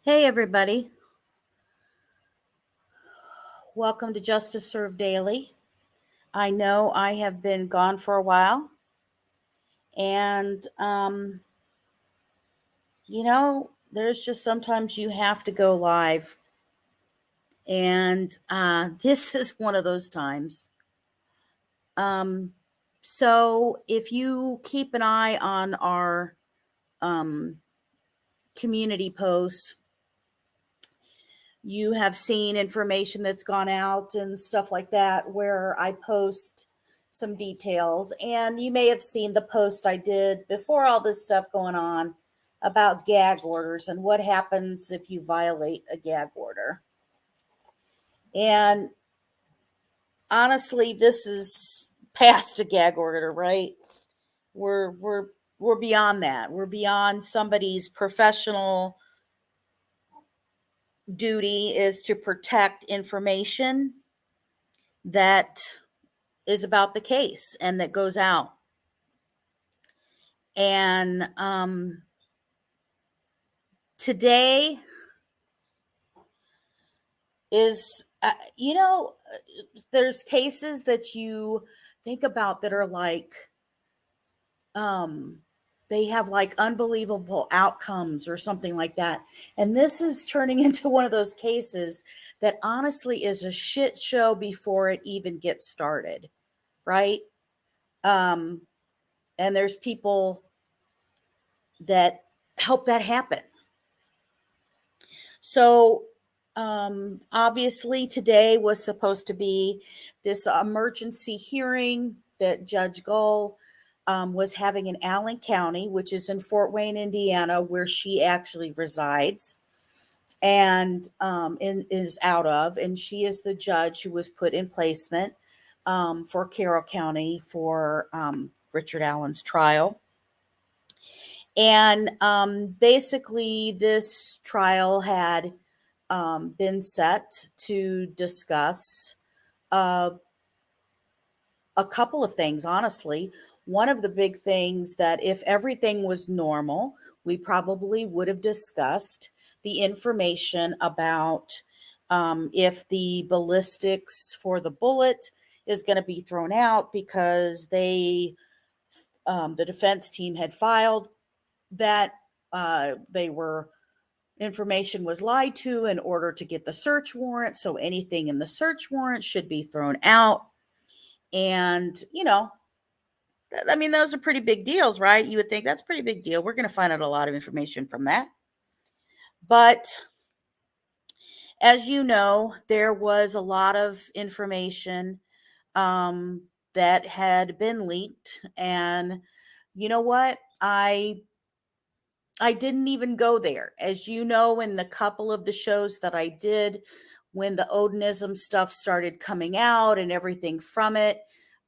Hey, everybody. Welcome to Justice Served Daily. I know I have been gone for a while, and, there's just sometimes you have to go live. And this is one of those times. Um, so if you keep an eye on our um, community posts, you have seen information that's gone out and stuff like that where I post some details. And you may have seen the post I did before all this stuff going on about gag orders and what happens if you violate a gag order. And honestly, this is past a gag order, right? We're beyond that. We're beyond somebody's professional duty is to protect information that is about the case and that goes out. And today is, there's cases that you think about that are like, they have like unbelievable outcomes or something like that. And this is turning into one of those cases that honestly is a shit show before it even gets started, right? Um, and there's people that help that happen. So, obviously, today was supposed to be this emergency hearing that Judge Gull was having in Allen County, which is in Fort Wayne, Indiana, where she actually resides and is out of. And she is the judge who was put in placement for Carroll County for Richard Allen's trial. And basically, this trial had been set to discuss uh, a couple of things, honestly. One of the big things that, if everything was normal, we probably would have discussed the information about if the ballistics for the bullet is going to be thrown out because the defense team had filed that information was lied to in order to get the search warrant. So anything in the search warrant should be thrown out. And, I mean, those are pretty big deals, right? You would think that's a pretty big deal. We're going to find out a lot of information from that. But as you know, there was a lot of information that had been leaked. And you know what? I didn't even go there. As you know, in the couple of the shows that I did, when the Odinism stuff started coming out and everything from it,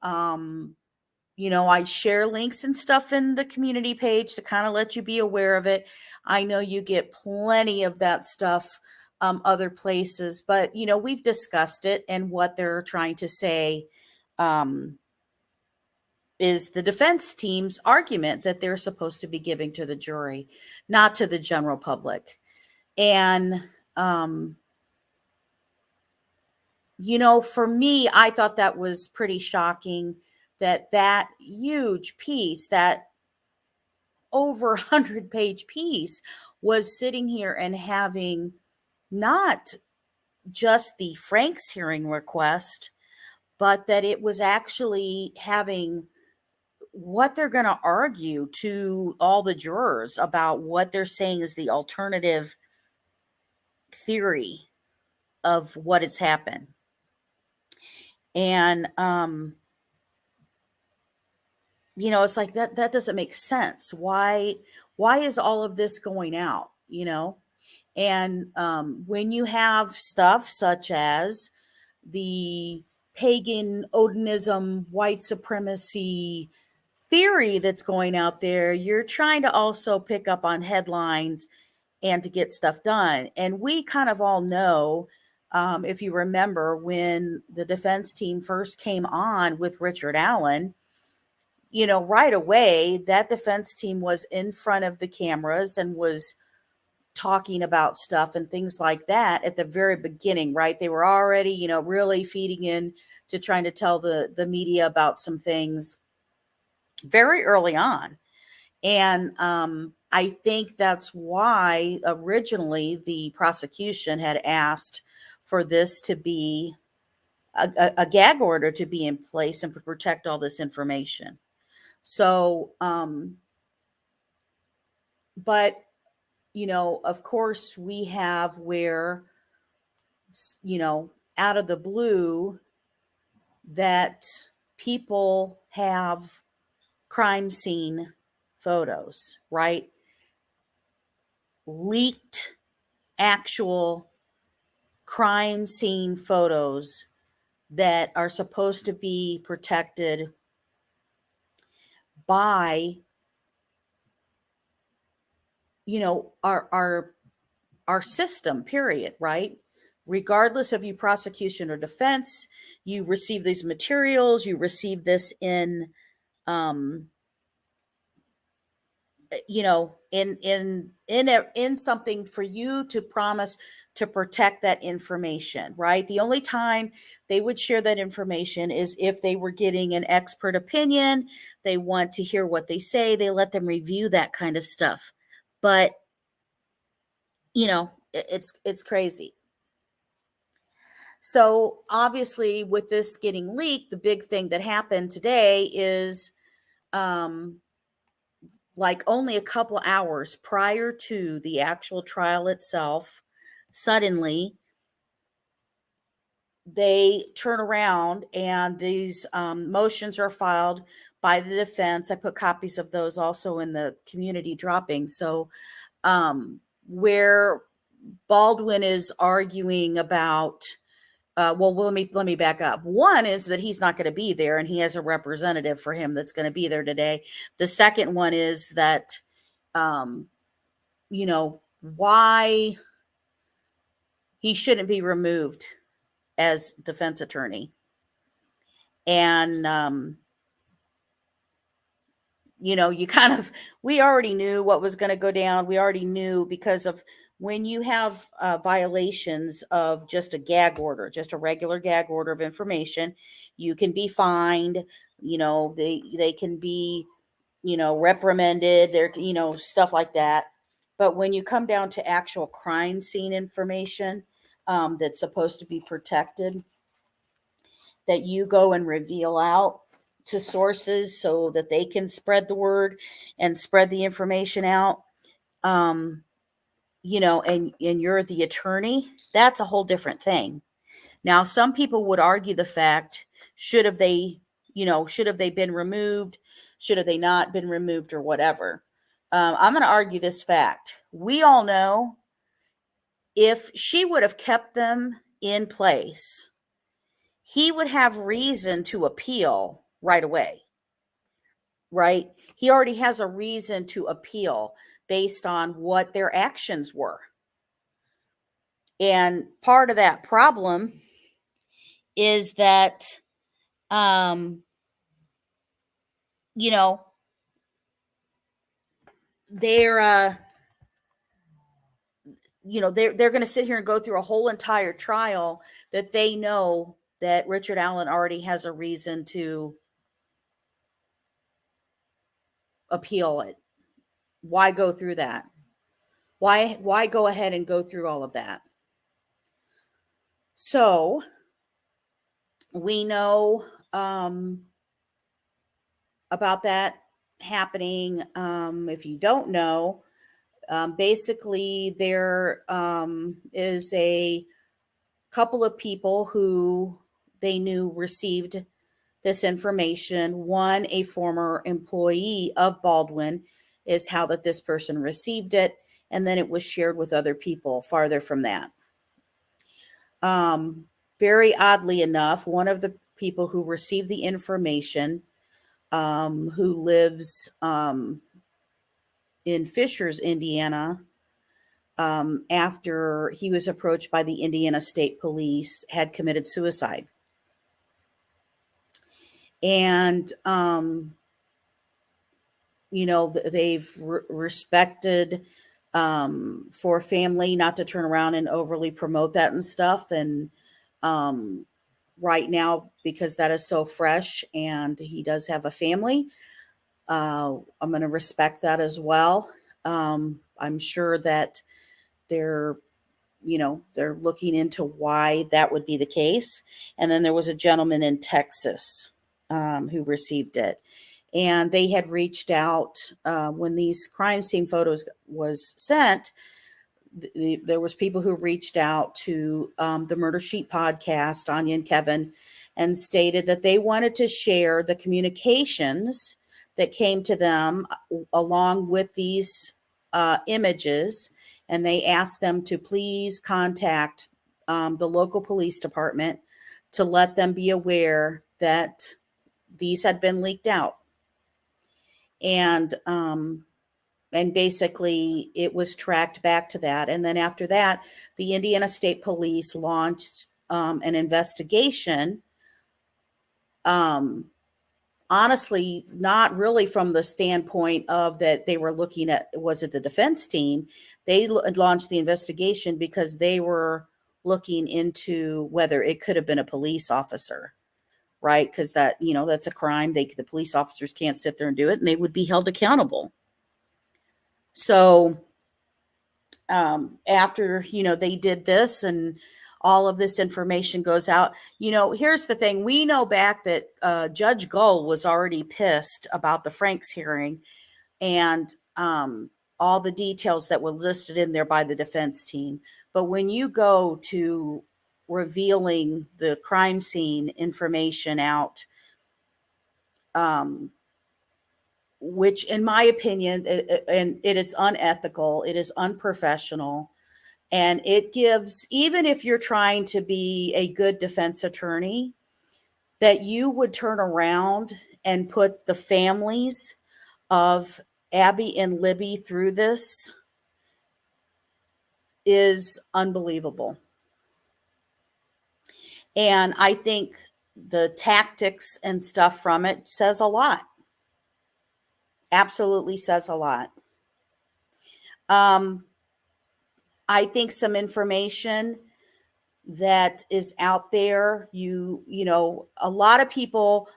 I share links and stuff in the community page to kind of let you be aware of it. I know you get plenty of that stuff other places, but, we've discussed it, and what they're trying to say is the defense team's argument that they're supposed to be giving to the jury, not to the general public. And, for me, I thought that was pretty shocking that huge piece, that over 100-page piece, was sitting here and having not just the Franks hearing request, but that it was actually having what they're going to argue to all the jurors about what they're saying is the alternative theory of what has happened. And, it's like that doesn't make sense. Why is all of this going out, And when you have stuff such as the pagan Odinism, white supremacy theory that's going out there, you're trying to also pick up on headlines and to get stuff done. And we kind of all know, if you remember, when the defense team first came on with Richard Allen, right away, that defense team was in front of the cameras and was talking about stuff and things like that at the very beginning, right? They were already, really feeding in to trying to tell the media about some things very early on. And I think that's why originally the prosecution had asked for this to be a gag order to be in place and to protect all this information. So, but, of course, we have where, out of the blue, that people have crime scene photos, right? Leaked actual crime scene photos that are supposed to be protected by, our system, period, right? Regardless of you prosecution or defense, you receive these materials, you receive this in um in something for you to promise to protect that information, right? The only time they would share that information is if they were getting an expert opinion, they want to hear what they say, they let them review that kind of stuff. But it's crazy. So obviously with this getting leaked, the big thing that happened today is um like only a couple hours prior to the actual trial itself, suddenly they turn around and these motions are filed by the defense. I put copies of those also in the community dropping. So, where Baldwin is arguing about, well, let me back up. One is that he's not going to be there, and he has a representative for him that's going to be there today. The second one is that um, why he shouldn't be removed as defense attorney. And, you kind of, we already knew what was going to go down. We already knew because of when you have violations of just a gag order, just a regular gag order of information, you can be fined, they can be, reprimanded, there, stuff like that. But when you come down to actual crime scene information that's supposed to be protected, that you go and reveal out to sources so that they can spread the word and spread the information out, um, and you're the attorney, that's a whole different thing. Now, some people would argue the fact, should have they been removed? Should have they not been removed or whatever? I'm going to argue this fact. We all know if she would have kept them in place, he would have reason to appeal right away, right? He already has a reason to appeal based on what their actions were. And part of that problem is that, um, you know, they're they're going to sit here and go through a whole entire trial that they know that Richard Allen already has a reason to appeal it. Why go through that? Why go ahead and go through all of that? So we know about that happening. If you don't know, basically there is a couple of people who they knew received this information. One, a former employee of Baldwin, is how that this person received it, and then it was shared with other people farther from that. Very oddly enough, one of the people who received the information, who lives in Fishers, Indiana, after he was approached by the Indiana State Police, had committed suicide. And, they've respected for a family not to turn around and overly promote that and stuff. And um, right now, because that is so fresh and he does have a family, I'm going to respect that as well. I'm sure that they're, they're looking into why that would be the case. And then there was a gentleman in Texas who received it. And they had reached out when these crime scene photos was sent. There was people who reached out to the Murder Sheet podcast, Anya and Kevin, and stated that they wanted to share the communications that came to them along with these images, and they asked them to please contact the local police department to let them be aware that these had been leaked out. And basically it was tracked back to that. And then after that, the Indiana State Police launched an investigation. Honestly, not really from the standpoint of that they were looking at, was it the defense team? They launched the investigation because they were looking into whether it could have been a police officer, right? Because that, that's a crime. The police officers can't sit there and do it, and they would be held accountable. So after, they did this and all of this information goes out, here's the thing. We know back that Judge Gull was already pissed about the Franks hearing and all the details that were listed in there by the defense team. But when you go to revealing the crime scene information out, which in my opinion, it is unethical, it is unprofessional, and it gives, even if you're trying to be a good defense attorney, that you would turn around and put the families of Abby and Libby through this is unbelievable. And I think the tactics and stuff from it says a lot. Absolutely says a lot. I think some information that is out there, a lot of people,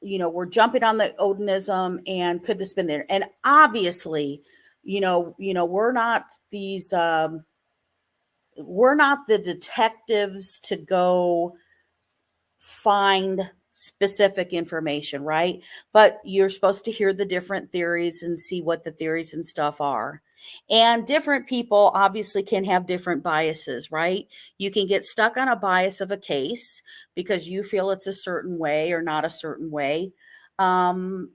were jumping on the Odinism and could this been there? And obviously, we're not these, we're not the detectives to go find specific information, right? But you're supposed to hear the different theories and see what the theories and stuff are. And different people obviously can have different biases, right? You can get stuck on a bias of a case because you feel it's a certain way or not a certain way. And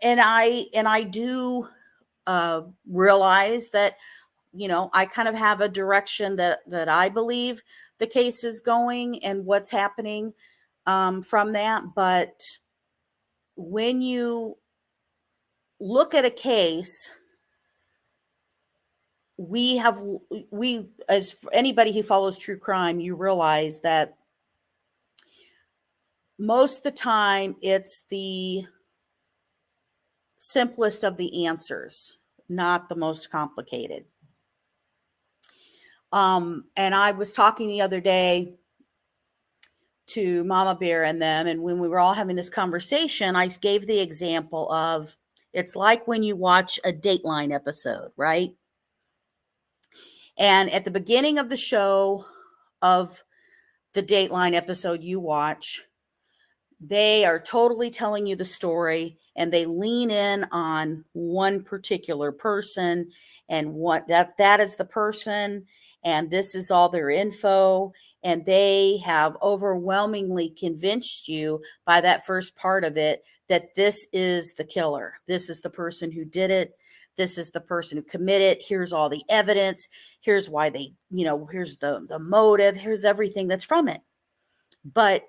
I do realize that, I kind of have a direction that I believe the case is going and what's happening from that. But when you look at a case, we, as anybody who follows true crime, you realize that most of the time it's the simplest of the answers, not the most complicated. And I was talking the other day to Mama Bear and them, and when we were all having this conversation, I gave the example of, it's like when you watch a Dateline episode, right? And at the beginning of the show of the Dateline episode you watch, they are totally telling you the story and they lean in on one particular person and what that is the person, and this is all their info, and they have overwhelmingly convinced you by that first part of it that this is the killer, this is the person who did it, this is the person who committed, here's all the evidence, here's why they, here's the motive, here's everything that's from it. But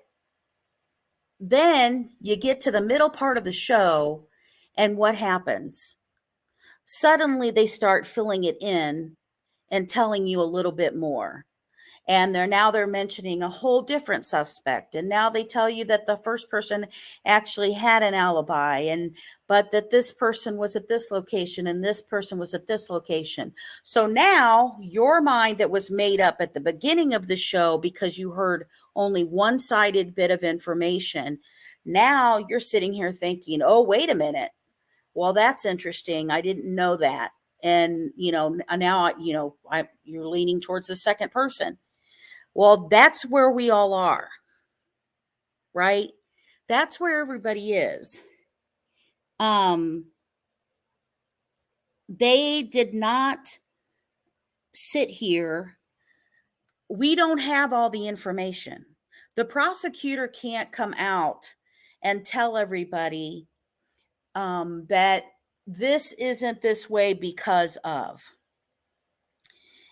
then you get to the middle part of the show, and what happens? Suddenly they start filling it in and telling you a little bit more. And they're mentioning a whole different suspect, and now they tell you that the first person actually had an alibi, and but that this person was at this location and this person was at this location. So now your mind that was made up at the beginning of the show because you heard only one-sided bit of information, now you're sitting here thinking, oh, wait a minute, well, that's interesting, I didn't know that. And now you're leaning towards the second person. Well, that's where we all are, right? That's where everybody is. Um, they did not sit here. We don't have all the information. The prosecutor can't come out and tell everybody that this isn't this way because of.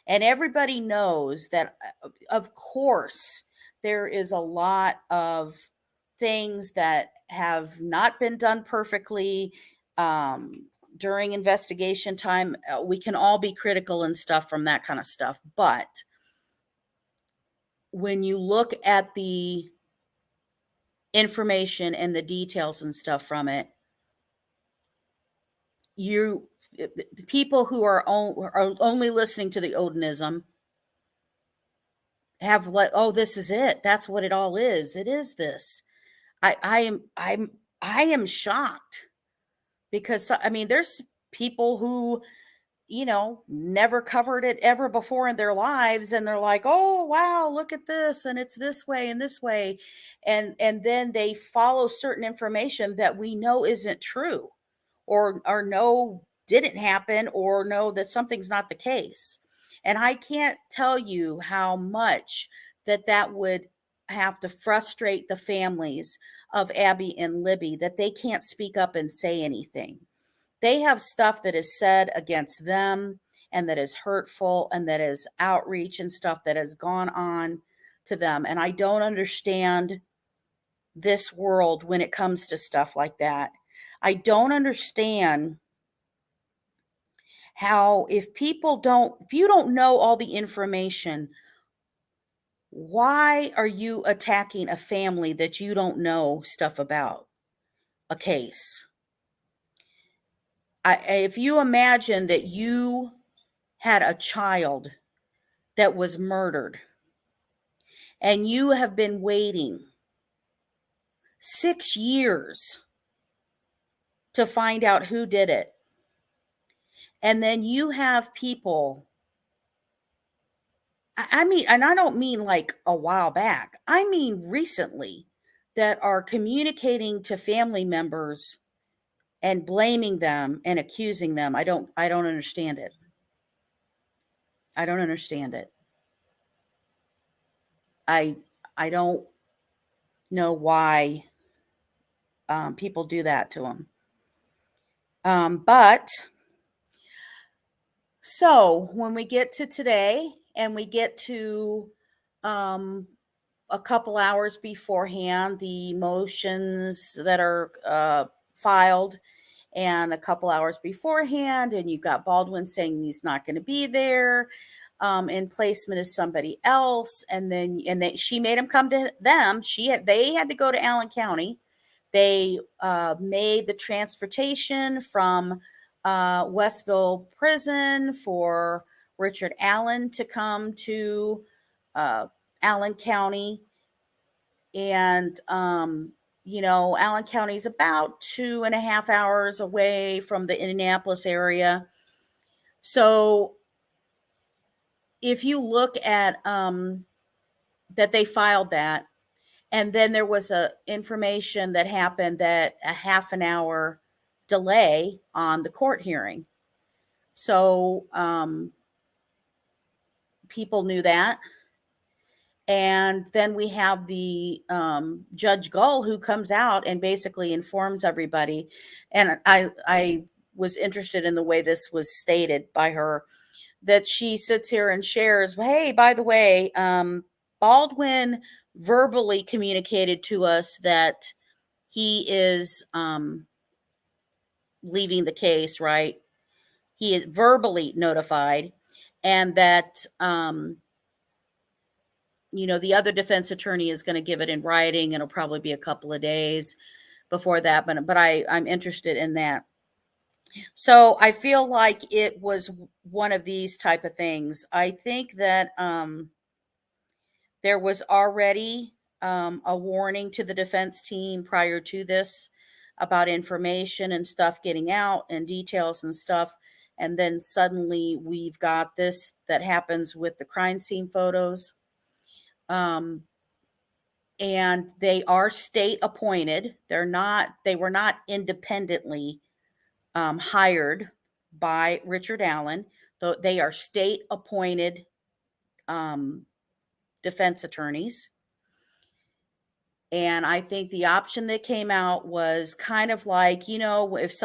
And everybody knows that, of course, there is a lot of things that have not been done perfectly during investigation time. We can all be critical and stuff from that kind of stuff. But when you look at the information and the details and stuff from it, the people who are only listening to the Odinism have what, oh, this is it, that's what it all is, it is this. I am shocked, because I mean there's people who never covered it ever before in their lives, and they're like, oh wow, look at this, and it's this way and this way, and then they follow certain information that we know isn't true, or know didn't happen, or know that something's not the case. And I can't tell you how much that would have to frustrate the families of Abby and Libby, that they can't speak up and say anything. They have stuff that is said against them, and that is hurtful, and that is outreach and stuff that has gone on to them. And I don't understand this world when it comes to stuff like that. I don't understand how, if you don't know all the information, why are you attacking a family that you don't know stuff about a case? If you imagine that you had a child that was murdered, and you have been waiting 6 years to find out who did it, and then you have people, I mean, and I don't mean like a while back, I mean recently, that are communicating to family members and blaming them and accusing them. I don't understand it. I don't understand it. I I don't know why people do that to them. But so when we get to today, and we get to um, a couple hours beforehand, the motions that are filed, and a couple hours beforehand, and you've got Baldwin saying he's not going to be there, in placement is somebody else, and then she made him come to them. They had to go to Allen County. They made the transportation from Westville Prison for Richard Allen to come to uh, Allen County. And Allen County is about 2.5 hours away from the Indianapolis area. So if you look at that they filed that, and then there was a information that happened, that a half an hour delay on the court hearing. So people knew that. And then we have the Judge Gull, who comes out and basically informs everybody. And I was interested in the way this was stated by her, that she sits here and shares, hey, by the way, Baldwin verbally communicated to us that he is leaving the case, right? He is verbally notified, and that the other defense attorney is going to give it in writing. It'll probably be a couple of days before that, but I'm interested in that. So I feel like it was one of these type of things. I think that there was already a warning to the defense team prior to this about information and stuff getting out and details and stuff. And then suddenly we've got this that happens with the crime scene photos. Um, and they are state appointed. They were not independently hired by Richard Allen, though they are state appointed defense attorneys. And I think the option that came out was kind of like, if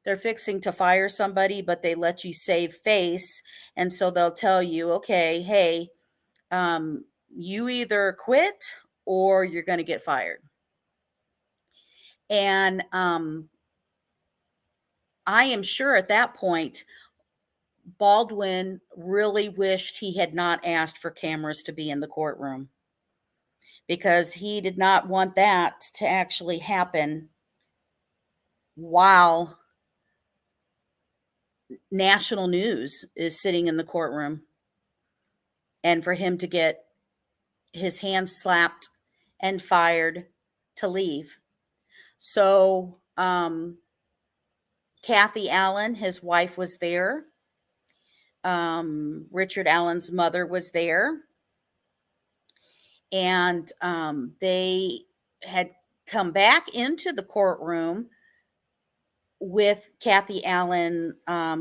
they're fixing to fire somebody, but they let you save face. And so they'll tell you, okay, hey, you either quit or you're going to get fired. And I am sure at that point, Baldwin really wished he had not asked for cameras to be in the courtroom, because he did not want that to actually happen while national news is sitting in the courtroom, and for him to get his hands slapped and fired to leave. So Kathy Allen, his wife, was there. Richard Allen's mother was there. And they had come back into the courtroom with Kathy Allen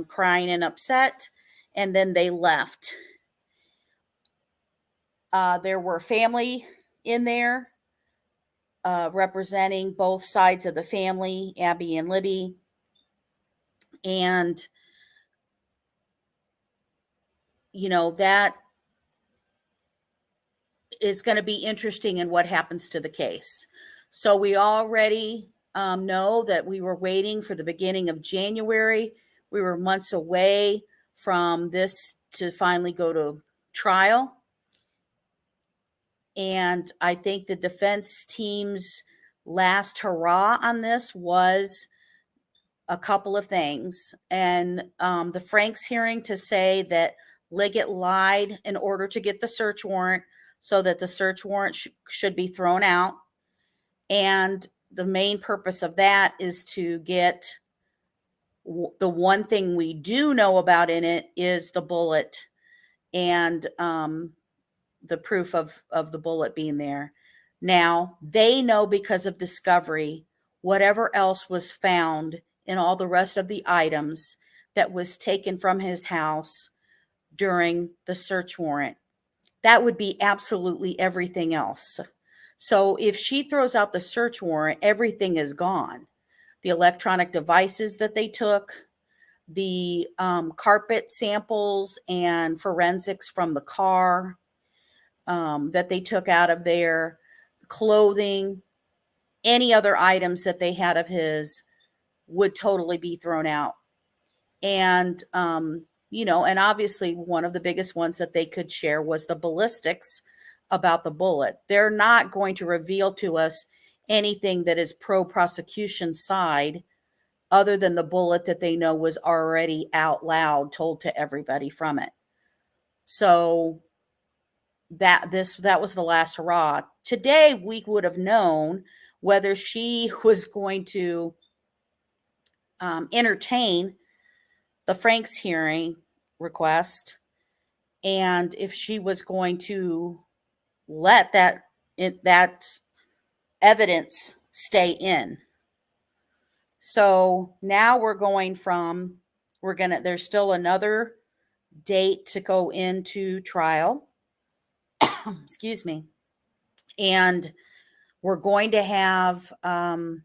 crying and upset, and then they left. There were family in there representing both sides of the family, Abby and Libby. And, that is going to be interesting in what happens to the case. So we already know that we were waiting for the beginning of January. We were months away from this to finally go to trial. And I think the defense team's last hurrah on this was a couple of things. And the Franks hearing to say that Liggett lied in order to get the search warrant, so that the search warrant should be thrown out. And the main purpose of that is to get the one thing we do know about in it is the bullet, and the proof of the bullet being there. Now, they know because of discovery, whatever else was found in all the rest of the items that was taken from his house during the search warrant, that would be absolutely everything else. So if she throws out the search warrant, everything is gone. The electronic devices that they took, the carpet samples and forensics from the car that they took out of there, clothing, any other items that they had of his would totally be thrown out. And, and obviously one of the biggest ones that they could share was the ballistics about the bullet. They're not going to reveal to us anything that is pro-prosecution side other than the bullet that they know was already out loud told to everybody from it. So that was the last hurrah. Today we would have known whether she was going to entertain the Franks hearing request, and if she was going to let that evidence stay in. So now there's still another date to go into trial. Excuse me. And we're going to have a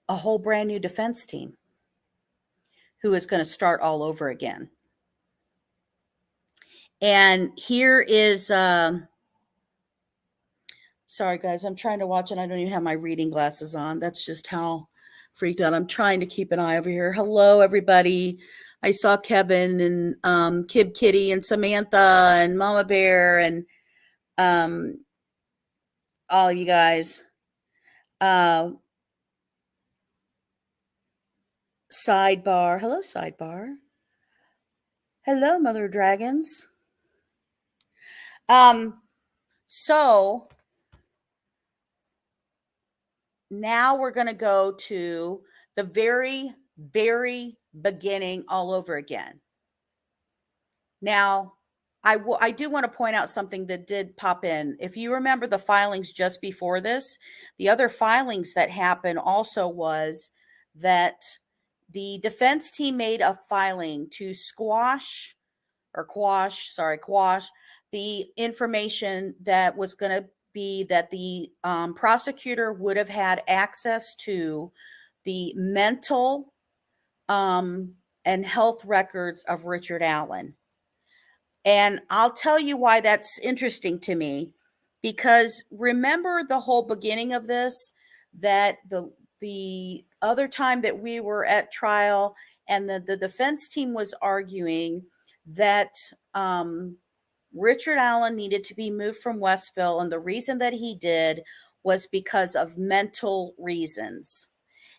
whole brand new defense team who is going to start all over again. And here is, sorry guys, I'm trying to watch and I don't even have my reading glasses on. That's just how freaked out. I'm trying to keep an eye over here. Hello, everybody. I saw Kevin and Kib Kitty and Samantha and Mama Bear and um, all of you guys. Sidebar. Hello, Sidebar. Hello, Mother of Dragons. So now we're going to go to the very, very beginning all over again. Now, I do want to point out something that did pop in. If you remember the filings just before this, the other filings that happened also was that the defense team made a filing to quash the information that was going to be that the prosecutor would have had access to the mental and health records of Richard Allen. And I'll tell you why that's interesting to me, because remember the whole beginning of this, that the other time that we were at trial and the defense team was arguing that Richard Allen needed to be moved from Westville, and the reason that he did was because of mental reasons,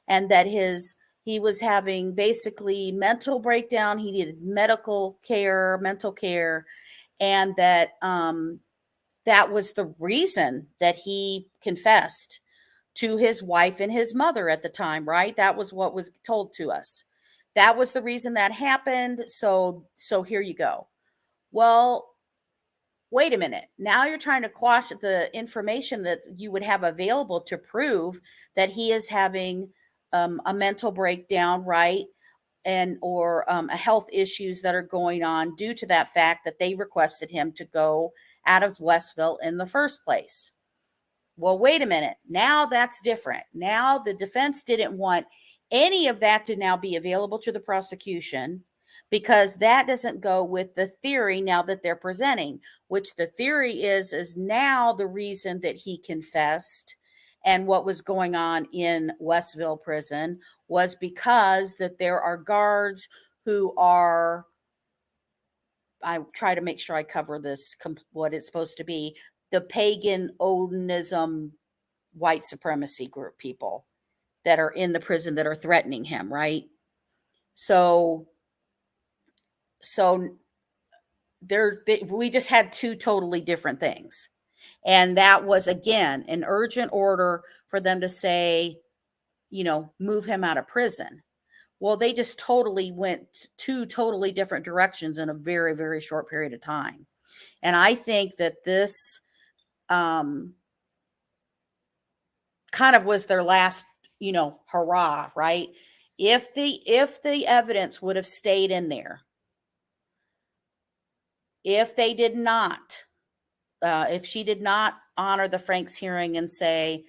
and that he was having basically mental breakdown. He needed mental care, and that that was the reason that he confessed to his wife and his mother at the time, right? That was what was told to us. That was the reason that happened. So here you go. Well, wait a minute. Now you're trying to quash the information that you would have available to prove that he is having a mental breakdown, right? And or a health issues that are going on due to that fact that they requested him to go out of Westville in the first place. Well, wait a minute. Now that's different. Now the defense didn't want any of that to now be available to the prosecution, because that doesn't go with the theory now that they're presenting, which the theory is now the reason that he confessed and what was going on in Westville prison was because that there are guards who are, I try to make sure I cover this, what it's supposed to be, the pagan Odinism white supremacy group people that are in the prison that are threatening him, right? So we just had two totally different things. And that was, again, an urgent order for them to say, move him out of prison. Well, they just totally went two totally different directions in a very, very short period of time. And I think that this kind of was their last, hurrah, right? If the evidence would have stayed in there, if they did not, if she did not honor the Franks hearing and say,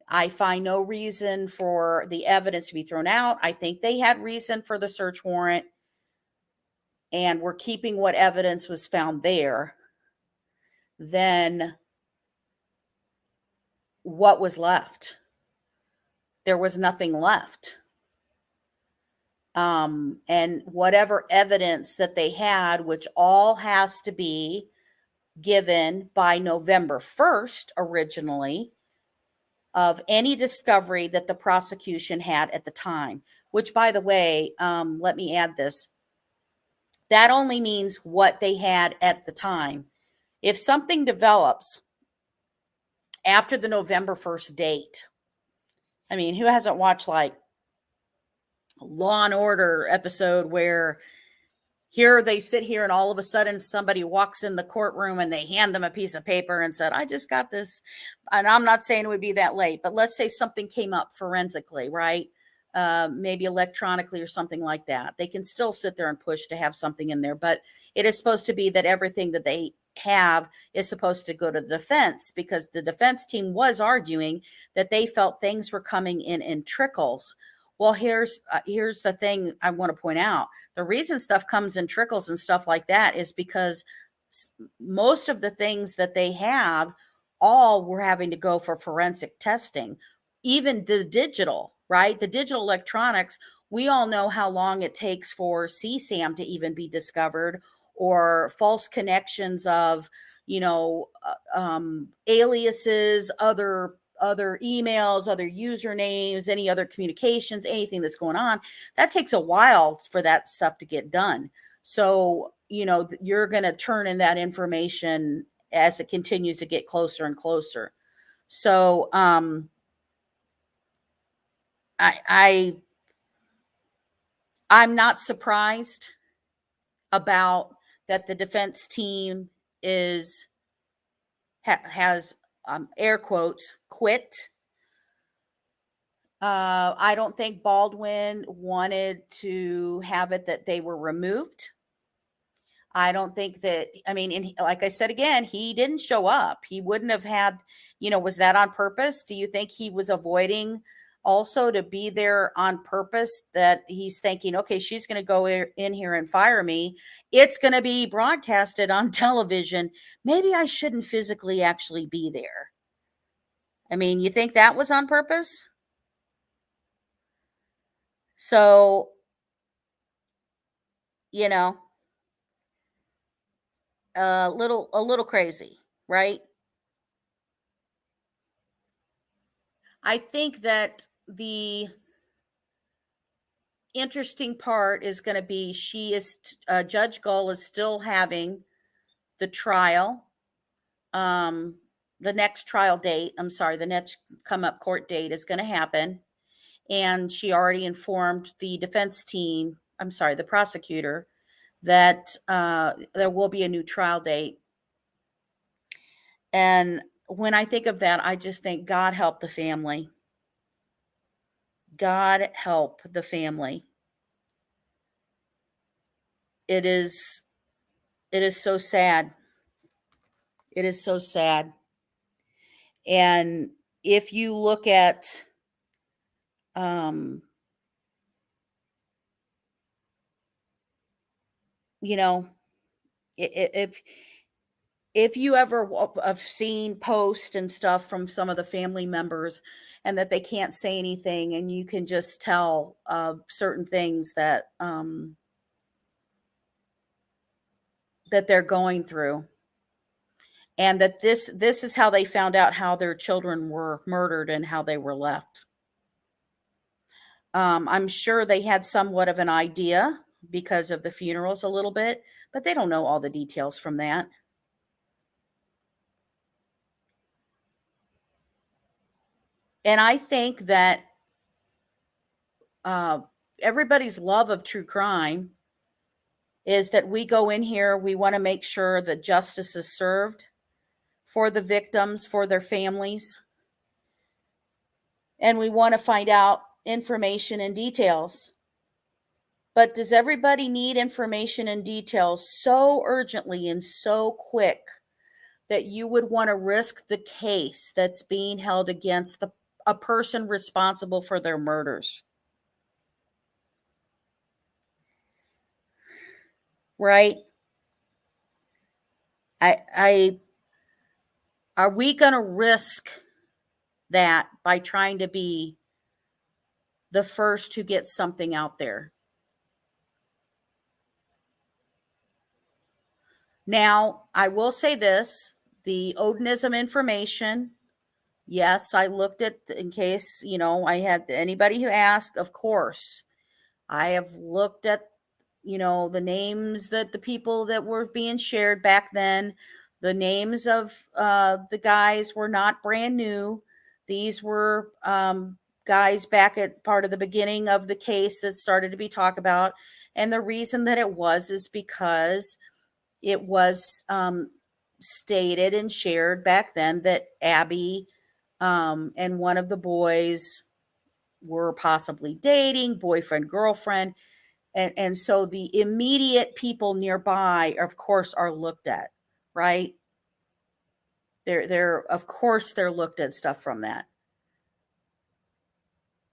I find no reason for the evidence to be thrown out. I think they had reason for the search warrant, and we're keeping what evidence was found there. Then what was left? There was nothing left. And whatever evidence that they had, which all has to be given by November 1st originally, of any discovery that the prosecution had at the time, which, by the way, let me add this. That only means what they had at the time. If something develops after the November 1st date, I mean, who hasn't watched like Law and Order episode where here they sit here and all of a sudden somebody walks in the courtroom and they hand them a piece of paper and said, I just got this. And I'm not saying it would be that late, but let's say something came up forensically, right? Maybe electronically or something like that. They can still sit there and push to have something in there, but it is supposed to be that everything that they have is supposed to go to the defense, because the defense team was arguing that they felt things were coming in trickles. Well, here's the thing I want to point out. The reason stuff comes in trickles and stuff like that is because most of the things that they have all were having to go for forensic testing, even the digital, right? The digital electronics, we all know how long it takes for CSAM to even be discovered, or false connections of, aliases, other emails, other usernames, any other communications, anything that's going on. That takes a while for that stuff to get done. So, you're going to turn in that information as it continues to get closer and closer. So, I I'm not surprised about that the defense team is has air quotes quit. I don't think Baldwin wanted to have it that they were removed. I don't think that, I mean, and like I said again, he didn't show up. He wouldn't have had, was that on purpose? Do you think he was avoiding also to be there on purpose, that he's thinking, okay, she's going to go in here and fire me. It's going to be broadcasted on television. Maybe I shouldn't physically actually be there. I mean, you think that was on purpose? So, you know, a little crazy, right? I think that the interesting part is going to be, Judge Gull is still having the trial, um the next trial date, I'm sorry, the next come up court date is going to happen, and she already informed the defense team, I'm sorry, the prosecutor, that there will be a new trial date. And when I think of that, I just think, God help the family. God help the family. It is so sad. It is so sad. And if you look at, um, you know, if you ever have seen posts and stuff from some of the family members, and that they can't say anything, and you can just tell certain things that they're going through, and that this is how they found out how their children were murdered and how they were left. I'm sure they had somewhat of an idea because of the funerals a little bit, but they don't know all the details from that. And I think that uh, everybody's love of true crime is that we go in here, we want to make sure that justice is served for the victims, for their families, and we want to find out information and details. But does everybody need information and details so urgently and so quick that you would want to risk the case that's being held against a person responsible for their murders? Right? I are we going to risk that by trying to be the first to get something out there? Now, I will say this, the Odinism information, yes, I looked at, in case, I had anybody who asked, of course, I have looked at, the names that the people that were being shared back then, the names of the guys were not brand new. These were guys back at part of the beginning of the case that started to be talked about. And the reason that it was is because it was stated and shared back then that Abby and one of the boys were possibly dating, boyfriend, girlfriend. And so the immediate people nearby, of course, are looked at, right? They're of course they're looked at stuff from that.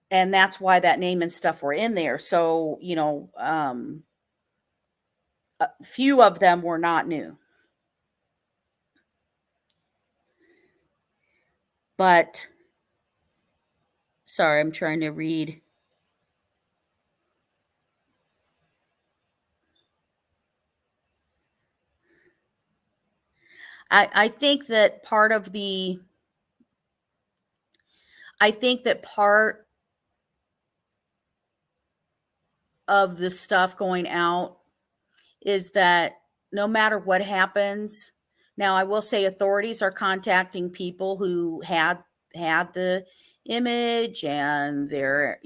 And that's why that name and stuff were in there. So, a few of them were not new. But Sorry, I'm trying to read. I think that part of the I think that part of the stuff going out is that no matter what happens, now I will say authorities are contacting people who had the image, and they're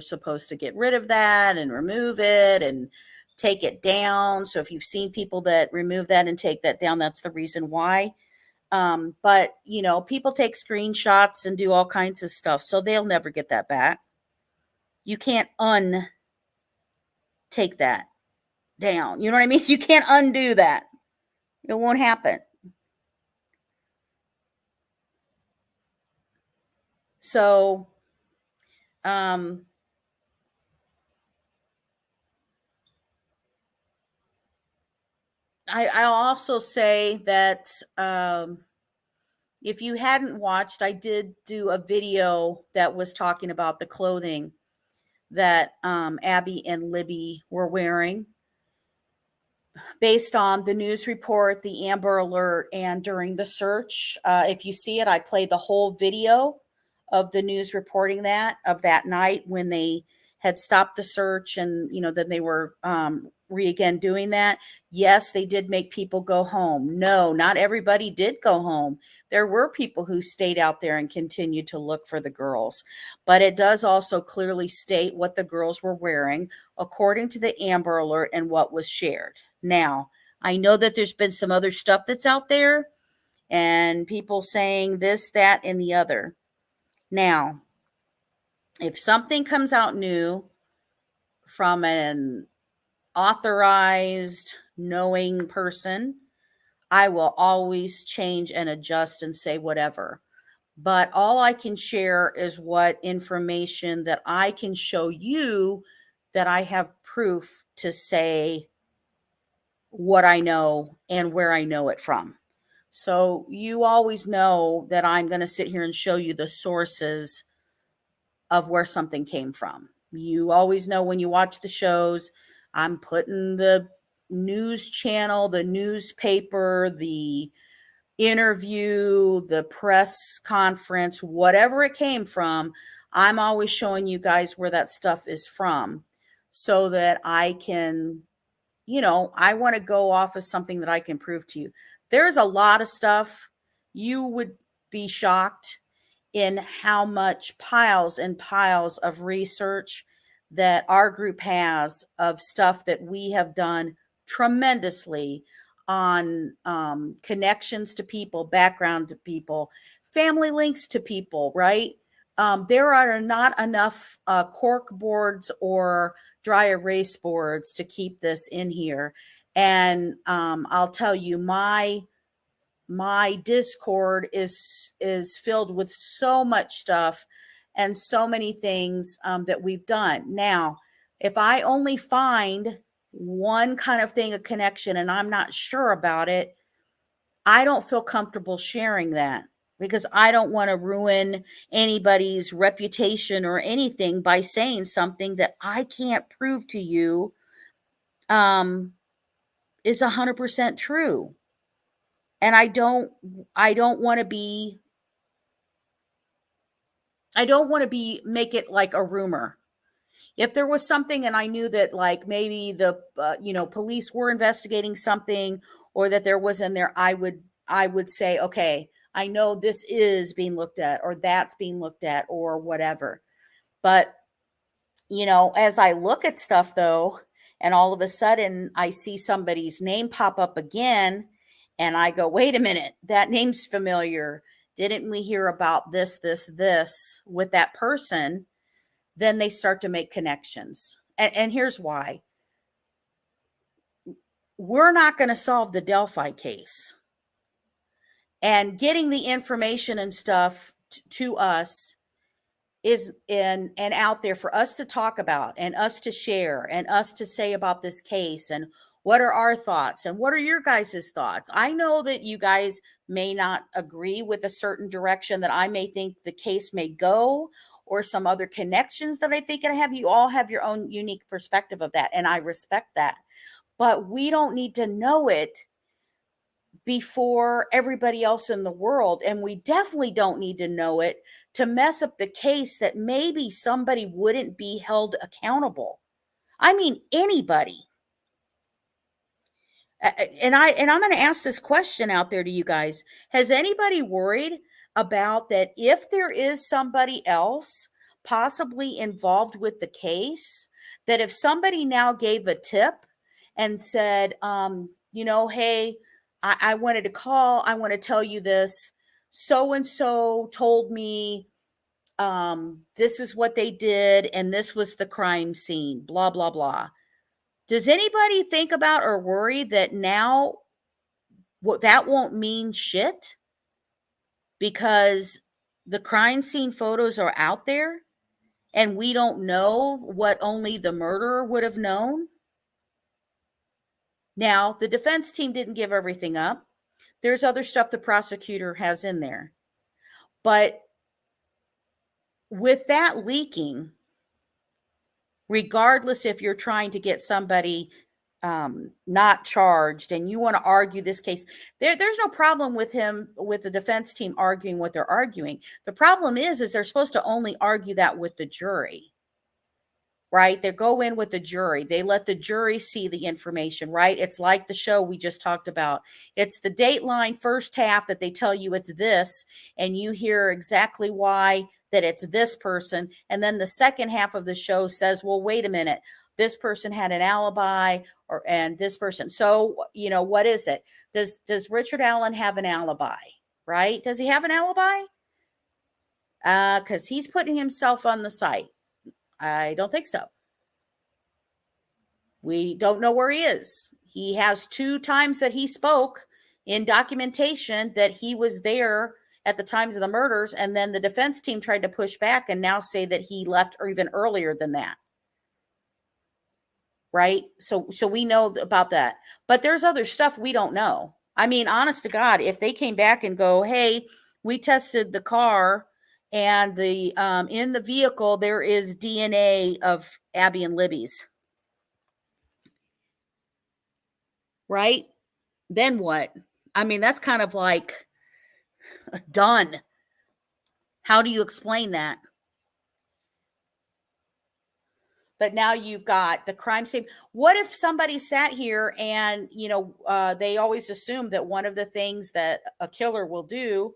supposed to get rid of that and remove it and take it down. So if you've seen people that remove that and take that down, that's the reason why. But people take screenshots and do all kinds of stuff, so they'll never get that back. You can't take that down. You know what I mean? You can't undo that. It won't happen. So, um, I'll also say that if you hadn't watched, I did do a video that was talking about the clothing that Abby and Libby were wearing based on the news report, the Amber Alert, and during the search. If you see it, I played the whole video of the news reporting of that night when they had stopped the search, and then they were again doing that. Yes, they did make people go home. No, not everybody did go home. There were people who stayed out there and continued to look for the girls, but it does also clearly state what the girls were wearing according to the Amber Alert and what was shared. Now, I know that there's been some other stuff that's out there and people saying this, that, and the other. Now, if something comes out new from an authorized, knowing person, I will always change and adjust and say whatever. But all I can share is what information that I can show you that I have proof to say what I know and where I know it from. So you always know that I'm going to sit here and show you the sources of where something came from. You always know when you watch the shows, I'm putting the news channel, the newspaper, the interview, the press conference, whatever it came from, I'm always showing you guys where that stuff is from so that I can, I want to go off of something that I can prove to you. There's a lot of stuff. You would be shocked in how much piles and piles of research that our group has of stuff that we have done tremendously on connections to people, background to people, family links to people, right? There are not enough cork boards or dry erase boards to keep this in here. And I'll tell you, my Discord is filled with so much stuff and so many things that we've done. Now, if I only find one kind of thing, a connection, and I'm not sure about it, I don't feel comfortable sharing that because I don't want to ruin anybody's reputation or anything by saying something that I can't prove to you um, is 100% true. And I don't want to be make it like a rumor. If there was something and I knew that like maybe the police were investigating something or that there was in there, I would say, okay, I know this is being looked at or that's being looked at or whatever. But as I look at stuff though, and all of a sudden I see somebody's name pop up again, and I go, wait a minute, that name's familiar. Didn't we hear about this with that person? Then they start to make connections. And here's why. We're not going to solve the Delphi case. And getting the information and stuff to us is and out there for us to talk about and us to share and us to say about this case and what are our thoughts and what are your guys' thoughts. I know that you guys may not agree with a certain direction that I may think the case may go, or some other connections that I think I have. You all have your own unique perspective of that, and I respect that. But we don't need to know it before everybody else in the world. And we definitely don't need to know it to mess up the case that maybe somebody wouldn't be held accountable. I mean, anybody. And I'm going to ask this question out there to you guys. Has anybody worried about that if there is somebody else possibly involved with the case, that if somebody now gave a tip and said, hey, I wanted to call, I want to tell you this, so and so told me this is what they did and this was the crime scene, blah blah blah. Does anybody think about or worry that now what that won't mean shit because the crime scene photos are out there and we don't know what only the murderer would have known? Now, the defense team didn't give everything up. There's other stuff the prosecutor has in there. But with that leaking, regardless if you're trying to get somebody not charged and you want to argue this case, there's no problem with the defense team arguing what they're arguing. The problem is they're supposed to only argue that with the jury. Right? They go in with the jury. They let the jury see the information, right? It's like the show we just talked about. It's the Dateline first half that they tell you it's this, and you hear exactly why that it's this person. And then the second half of the show says, well, wait a minute. This person had an alibi and this person. So, what is it? Does Richard Allen have an alibi, right? Does he have an alibi? Because he's putting himself on the site. I don't think so. We don't know where he is. He has 2 times that he spoke in documentation that he was there at the times of the murders, and then the defense team tried to push back and now say that he left or even earlier than that. Right? So we know about that. But there's other stuff we don't know. I mean, honest to God, if they came back and go, hey, we tested the car and the in the vehicle there is DNA of Abby and Libby's, right? Then what? I mean, that's kind of like done. How do you explain that? But now you've got the crime scene. What if somebody sat here and, they always assume that one of the things that a killer will do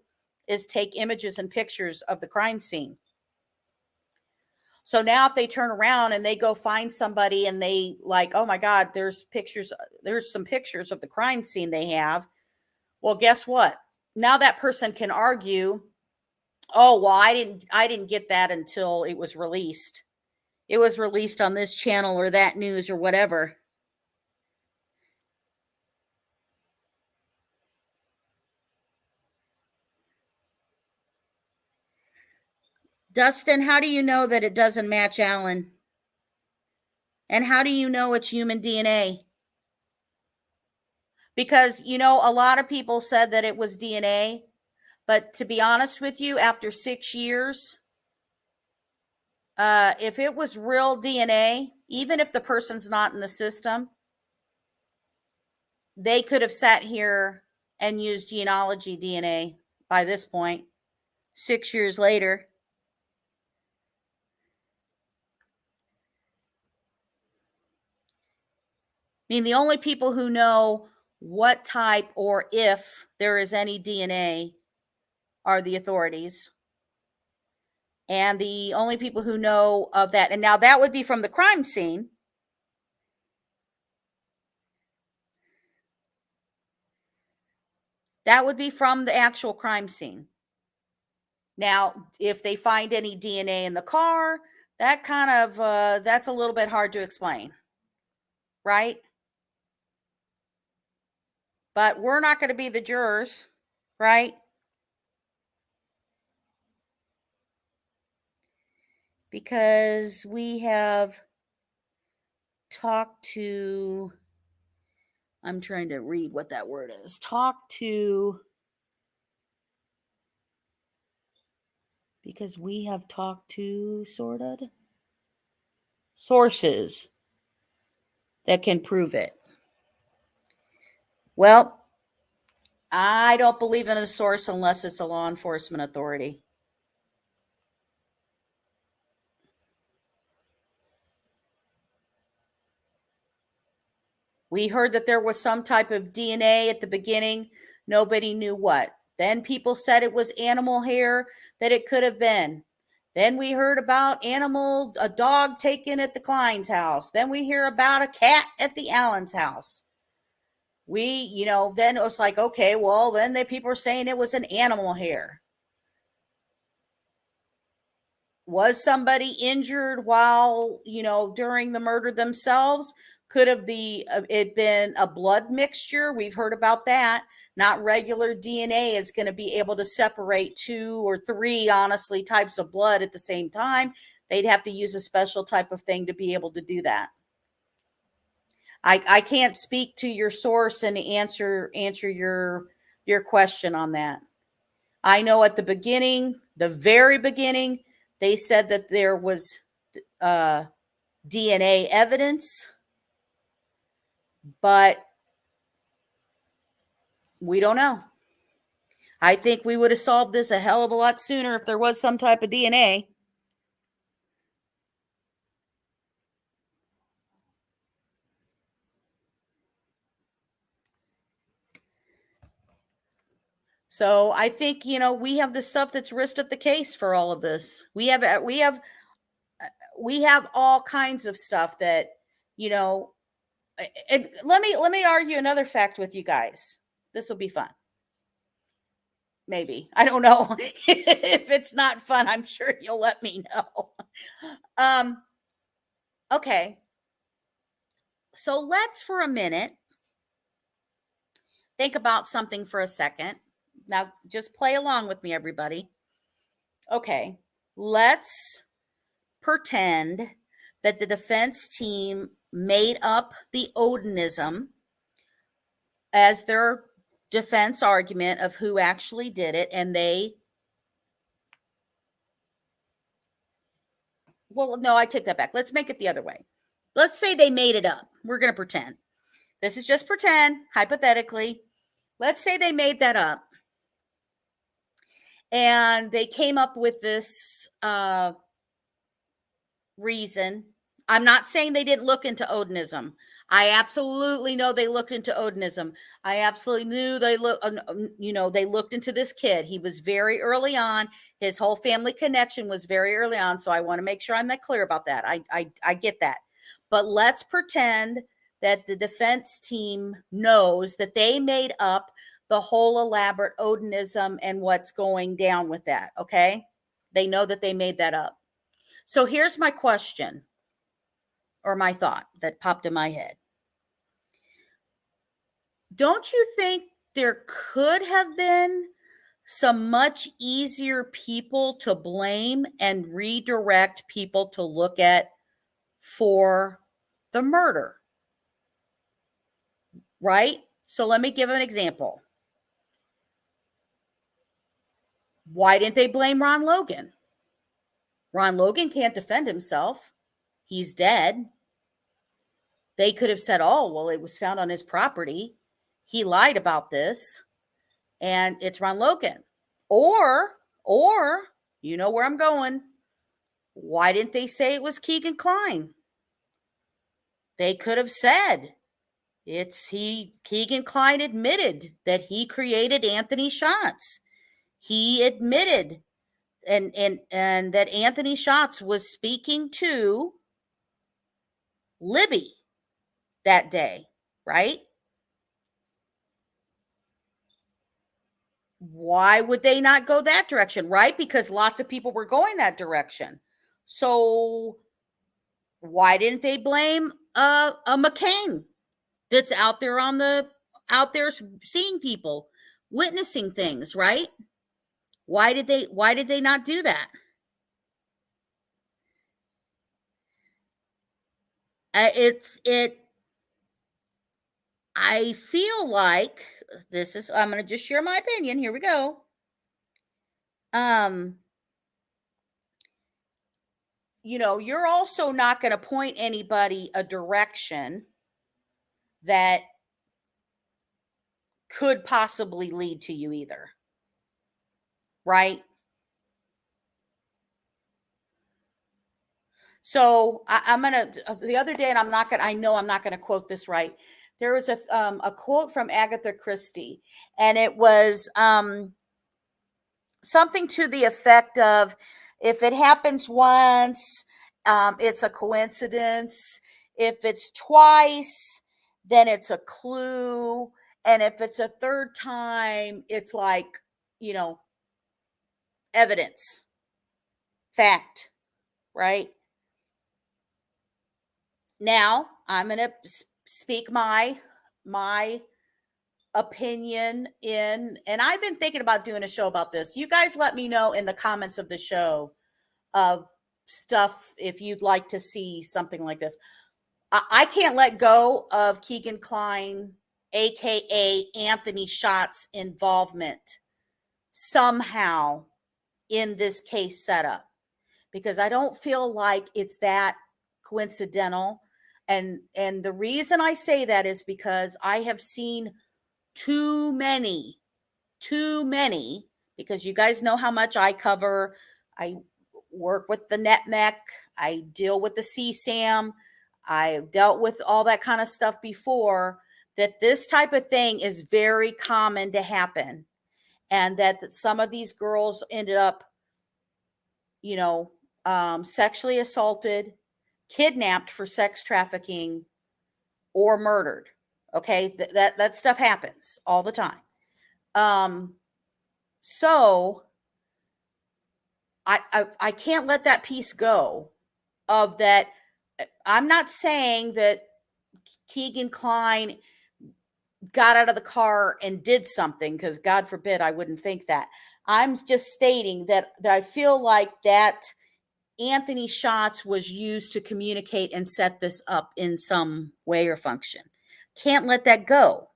is take images and pictures of the crime scene. So now if they turn around and they go find somebody and they like, oh my God, there's some pictures of the crime scene they have. Well, guess what? Now that person can argue, oh, well, I didn't get that until it was released. It was released on this channel or that news or whatever. Dustin, how do you know that it doesn't match Alan? And how do you know it's human DNA? Because, a lot of people said that it was DNA. But to be honest with you, after 6 years, if it was real DNA, even if the person's not in the system, they could have sat here and used genealogy DNA by this point, 6 years later. I mean, the only people who know what type or if there is any DNA are the authorities. And the only people who know of that, and now that would be from the crime scene. That would be from the actual crime scene. Now, if they find any DNA in the car, that kind of, that's a little bit hard to explain, right? But we're not going to be the jurors, right? Because we have talked to, I'm trying to read what that word is. because we have talked to sorted sources that can prove it. Well, I don't believe in a source unless it's a law enforcement authority. We heard that there was some type of DNA at the beginning. Nobody knew what. Then people said it was animal hair, that it could have been. Then we heard about a dog taken at the Klein's house. Then we hear about a cat at the Allen's house. Then it was like, okay, well, then people are saying it was an animal hair. Was somebody injured while, during the murder themselves? Could have it been a blood mixture? We've heard about that. Not regular DNA is going to be able to separate 2 or 3, honestly, types of blood at the same time. They'd have to use a special type of thing to be able to do that. I can't speak to your source and answer your question on that. I know at the very beginning, they said that there was DNA evidence, but we don't know. I think we would have solved this a hell of a lot sooner if there was some type of DNA. So I think, we have the stuff that's risked at the case for all of this. We have all kinds of stuff that, and let me argue another fact with you guys. This will be fun. Maybe. I don't know. If it's not fun, I'm sure you'll let me know. Okay. So let's for a minute think about something for a second. Now just play along with me, everybody. Okay. Let's pretend that the defense team made up the Odinism as their defense argument of who actually did it, and well, no, I take that back. Let's make it the other way. Let's say they made it up. We're going to pretend. This is just pretend, hypothetically. Let's say they made that up. And they came up with this reason. I'm not saying they didn't look into Odinism. I absolutely know they looked into Odinism. I absolutely knew they looked into this kid. He was very early on. His whole family connection was very early on. So I want to make sure I'm that clear about that. I get that. But let's pretend that the defense team knows that they made up the whole elaborate Odinism and what's going down with that. Okay. They know that they made that up. So here's my question, or my thought that popped in my head. Don't you think there could have been some much easier people to blame and redirect people to look at for the murder? Right? So let me give an example. Why didn't they blame Ron Logan? Ron Logan can't defend himself. He's dead. They could have said, oh, well, it was found on his property. He lied about this, and it's Ron Logan. Or, you know where I'm going. Why didn't they say it was Keegan Kline? They could have said Keegan Kline admitted that he created Anthony Shots. He admitted and that Anthony Shots was speaking to Libby that day, right? Why would they not go that direction, right? Because lots of people were going that direction. So why didn't they blame a McCain that's out there seeing people, witnessing things, right? Why did they not do that? I feel like I'm going to just share my opinion. Here we go. you're also not going to point anybody a direction that could possibly lead to you either. Right? So I'm gonna the other day, and I know I'm not gonna quote this right. There was a quote from Agatha Christie, and it was something to the effect of, if it happens once, it's a coincidence. If it's twice, then it's a clue. And if it's a third time, it's like, you know, evidence, fact, right? Now I'm going to speak my opinion in, and I've been thinking about doing a show about this. You guys let me know in the comments of the show of stuff if you'd like to see something like this. I can't let go of Keegan Kline, aka Anthony Schott's involvement somehow in this case setup, because I don't feel like it's that coincidental. And the reason I say that is because I have seen too many, because you guys know how much I cover. I work with the NetMech, I deal with the CSAM, I've dealt with all that kind of stuff before, that this type of thing is very common to happen. And that some of these girls ended up, sexually assaulted, kidnapped for sex trafficking, or murdered. Okay, that stuff happens all the time. So I can't let that piece go of that. I'm not saying that Keegan Kline got out of the car and did something, because God forbid I wouldn't think that. I'm just stating that I feel like that Anthony Schatz was used to communicate and set this up in some way or function. Can't let that go.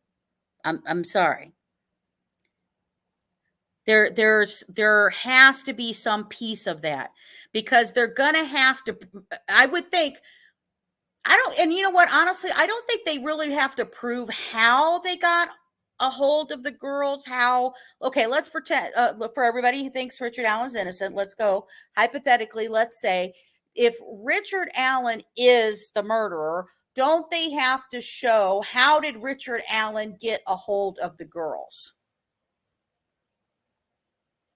I'm sorry. There has to be some piece of that, because they're gonna have to, I would think, I don't, and you know what, honestly, I don't think they really have to prove how they got a hold of the girls. How, okay, let's pretend, for everybody who thinks Richard Allen's innocent, let's go hypothetically, let's say if Richard Allen is the murderer, don't they have to show how did Richard Allen get a hold of the girls?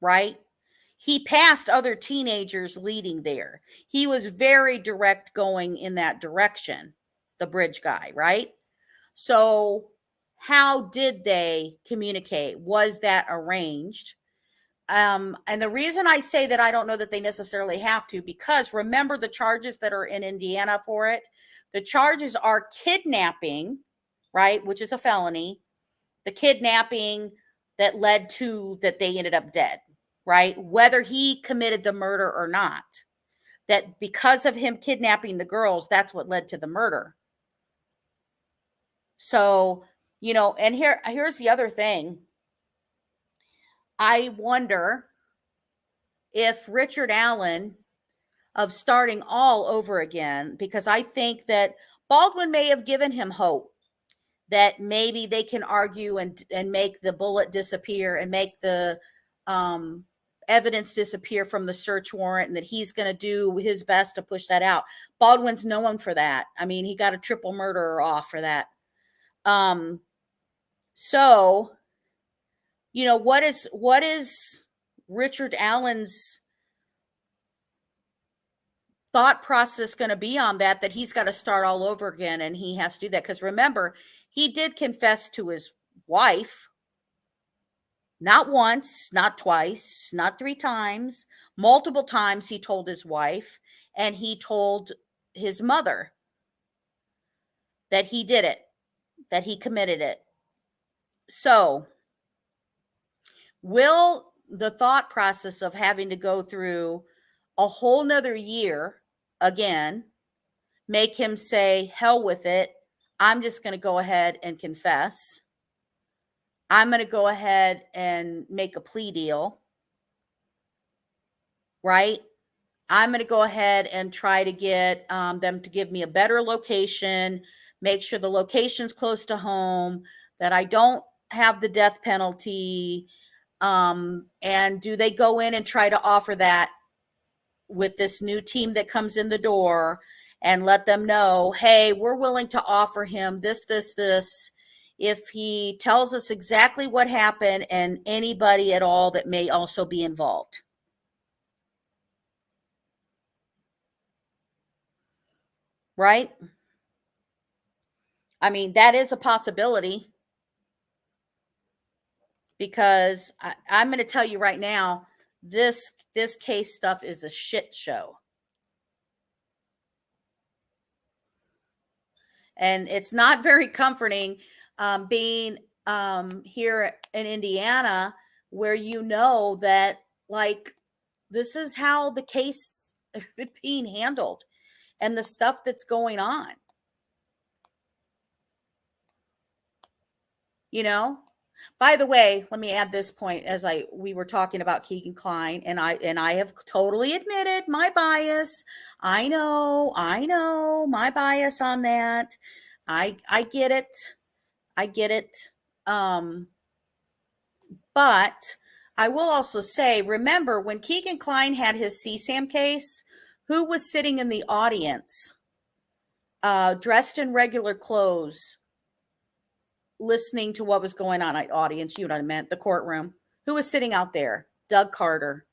Right? He passed other teenagers leading there. He was very direct going in that direction, the bridge guy, right? So, how did they communicate? Was that arranged? And the reason I say that I don't know that they necessarily have to, because remember the charges that are in Indiana for it? The charges are kidnapping, right? Which is a felony. The kidnapping that led to that they ended up dead, right? Whether he committed the murder or not, that because of him kidnapping the girls, that's what led to the murder. So, and here's the other thing. I wonder if Richard Allen, of starting all over again, because I think that Baldwin may have given him hope that maybe they can argue and make the bullet disappear and make the evidence disappear from the search warrant, and that he's going to do his best to push that out. Baldwin's known for that. I mean, he got a triple murderer off for that. So, what is Richard Allen's thought process going to be on that he's got to start all over again, and he has to do that? Because remember, he did confess to his wife, not once, not twice, not 3 times, multiple times he told his wife, and he told his mother that he did it, that he committed it. So, will the thought process of having to go through a whole nother year again make him say, hell with it, I'm just going to go ahead and confess? I'm going to go ahead and make a plea deal, right? I'm going to go ahead and try to get them to give me a better location, make sure the location's close to home, that I don't have the death penalty. And do they go in and try to offer that with this new team that comes in the door and let them know, hey, we're willing to offer him this, if he tells us exactly what happened and anybody at all that may also be involved. Right? I mean, that is a possibility because I'm going to tell you right now, this case stuff is a shit show. And it's not very comforting being here in Indiana, where you know that, like, this is how the case is being handled and the stuff that's going on. You know, by the way, let me add this point as we were talking about Keegan Kline, and I have totally admitted my bias. I know my bias on that. I get it. I get it. But I will also say, remember when Keegan Kline had his CSAM case, who was sitting in the audience, dressed in regular clothes, listening to what was going on? Audience, you know what I meant, the courtroom. Who was sitting out there? Doug Carter.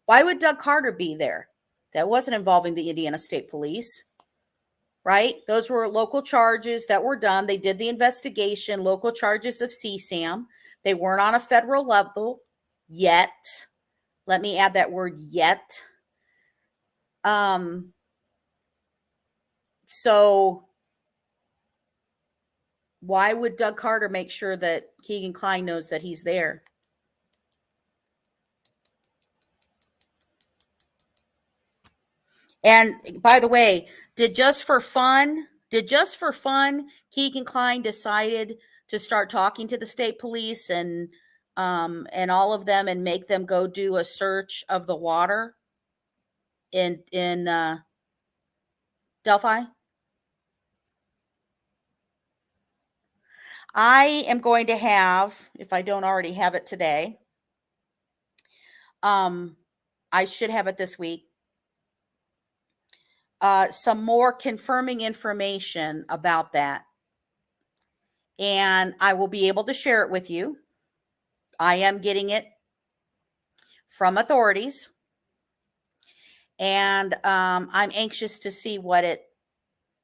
Why would Doug Carter be there? That wasn't involving the Indiana State Police, right? Those were local charges that were done. They did the investigation, local charges of CSAM. They weren't on a federal level yet. Let me add that word yet. So why would Doug Carter make sure that Keegan Kline knows that he's there? And by the way, did just for fun, Keegan Kline decided to start talking to the state police and all of them and make them go do a search of the water in Delphi? I am going to have, if I don't already have it today, I should have it this week, some more confirming information about that. And I will be able to share it with you. I am getting it from authorities. And I'm anxious to see what it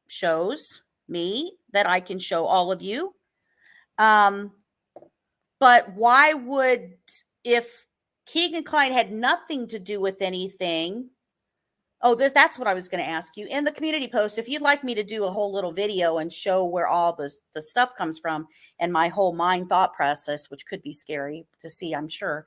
shows me that I can show all of you. But why would, if Keegan Kline had nothing to do with anything? Oh, that's what I was going to ask you. In the community post, if you'd like me to do a whole little video and show where all the stuff comes from and my whole mind thought process, which could be scary to see, I'm sure,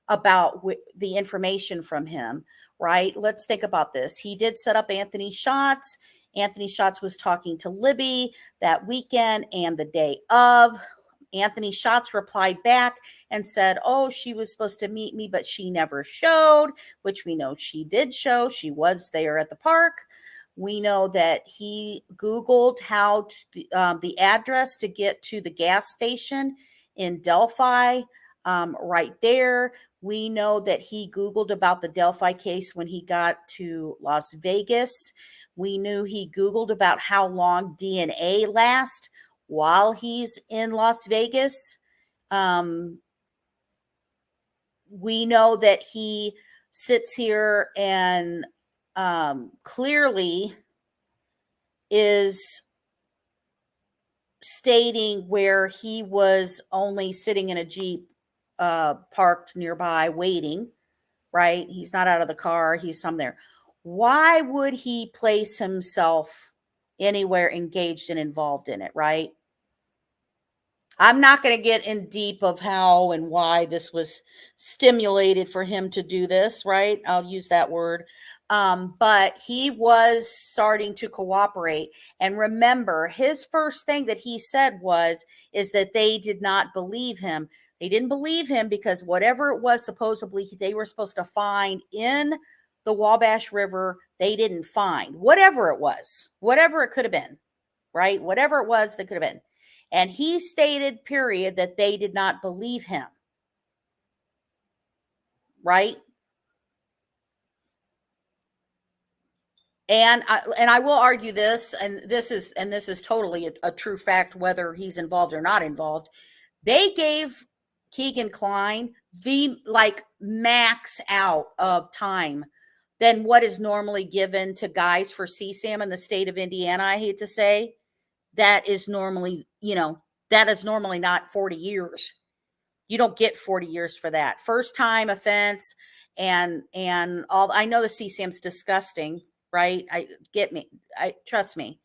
about the information from him, right? Let's think about this. He did set up Anthony Schatz. Anthony Schatz was talking to Libby that weekend and the day of. Anthony Schatz replied back and said, oh, she was supposed to meet me, but she never showed, which we know she did show. She was there at the park. We know that he Googled how the address to get to the gas station in Delphi, right there. We know that he Googled about the Delphi case when he got to Las Vegas. We knew he Googled about how long DNA lasts while he's in Las Vegas. We know that he sits here and clearly is stating where he was only sitting in a Jeep parked nearby waiting, right? He's not out of the car. He's somewhere. Why would he place himself anywhere engaged and involved in it, right? I'm not going to get in deep of how and why this was stimulated for him to do this, right? I'll use that word. But he was starting to cooperate. And remember, his first thing that he said is that they did not believe him. They didn't believe him because whatever it was, supposedly they were supposed to find in the Wabash River, they didn't find whatever it was, whatever it could have been, right? Whatever it was that could have been. And he stated, period, that they did not believe him, right? And I will argue this, and this is totally a true fact, whether he's involved or not involved. They gave Keegan Kline the like max out of time than what is normally given to guys for CSAM in the state of Indiana. I hate to say that is normally, that is normally not 40 years. You don't get 40 years for that. First time offense and all. I know the CSAM's disgusting, right? I trust me.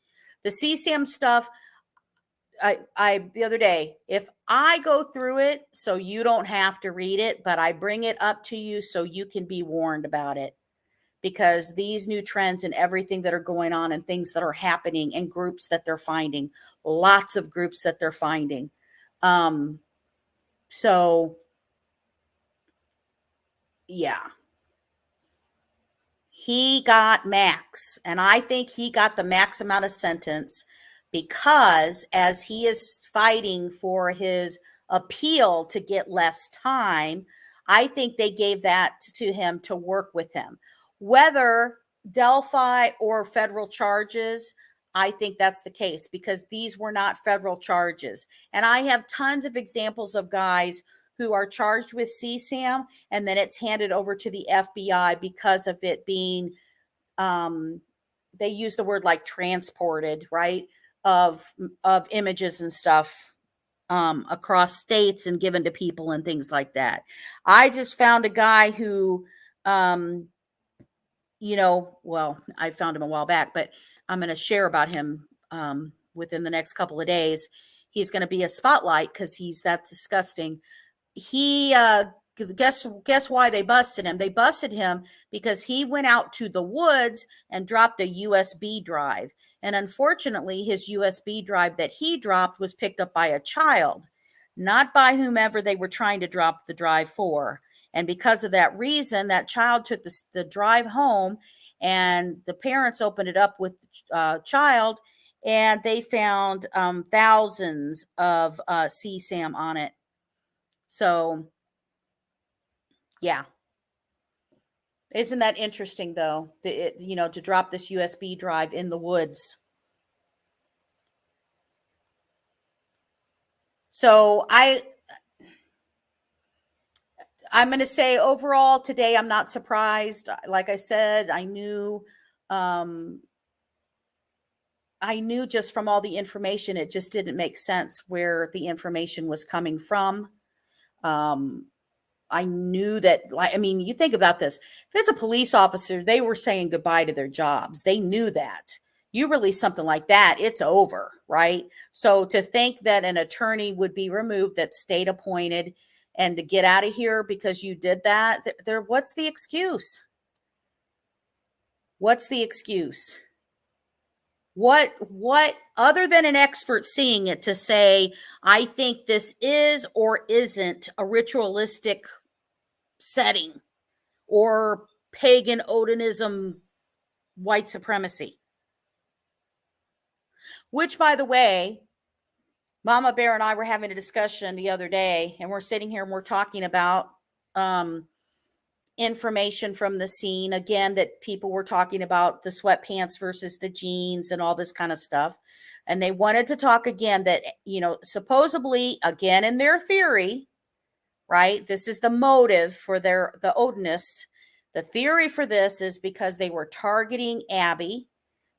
The CSAM stuff, I the other day, if I go through it so you don't have to read it, but I bring it up to you so you can be warned about it, because these new trends and everything that are going on and things that are happening and groups that they're finding, lots of groups that they're finding. So yeah, he got max, and I think he got the max amount of sentence because as he is fighting for his appeal to get less time, I think they gave that to him to work with him. Whether Delphi or federal charges, I think that's the case because these were not federal charges. And I have tons of examples of guys who are charged with CSAM and then it's handed over to the FBI because of it being, they use the word like transported, right? Of images and stuff across states and given to people and things like that. I just found a guy who, well, I found him a while back, but I'm going to share about him within the next couple of days. He's going to be a spotlight because he's that disgusting. He guess why they busted him? They busted him because he went out to the woods and dropped a USB drive. And unfortunately, his USB drive that he dropped was picked up by a child, not by whomever they were trying to drop the drive for. And because of that reason, that child took the drive home, and the parents opened it up with the child, and they found thousands of CSAM on it. So, yeah. Isn't that interesting, though, to drop this USB drive in the woods? So I'm going to say overall today, I'm not surprised. Like I said, I knew just from all the information, it just didn't make sense where the information was coming from. I knew that, you think about this. If it's a police officer, they were saying goodbye to their jobs. They knew that. You release something like that, it's over, right? So to think that an attorney would be removed that's state appointed and to get out of here because you did that, what's the excuse? What's the excuse? What other than an expert seeing it to say, I think this is or isn't a ritualistic setting or pagan Odinism, white supremacy? Which, by the way, Mama Bear and I were having a discussion the other day, and we're sitting here and we're talking about information from the scene again, that people were talking about the sweatpants versus the jeans and all this kind of stuff. And they wanted to talk again that, supposedly, again, in their theory, right? This is the motive for the Odinist. The theory for this is because they were targeting Abby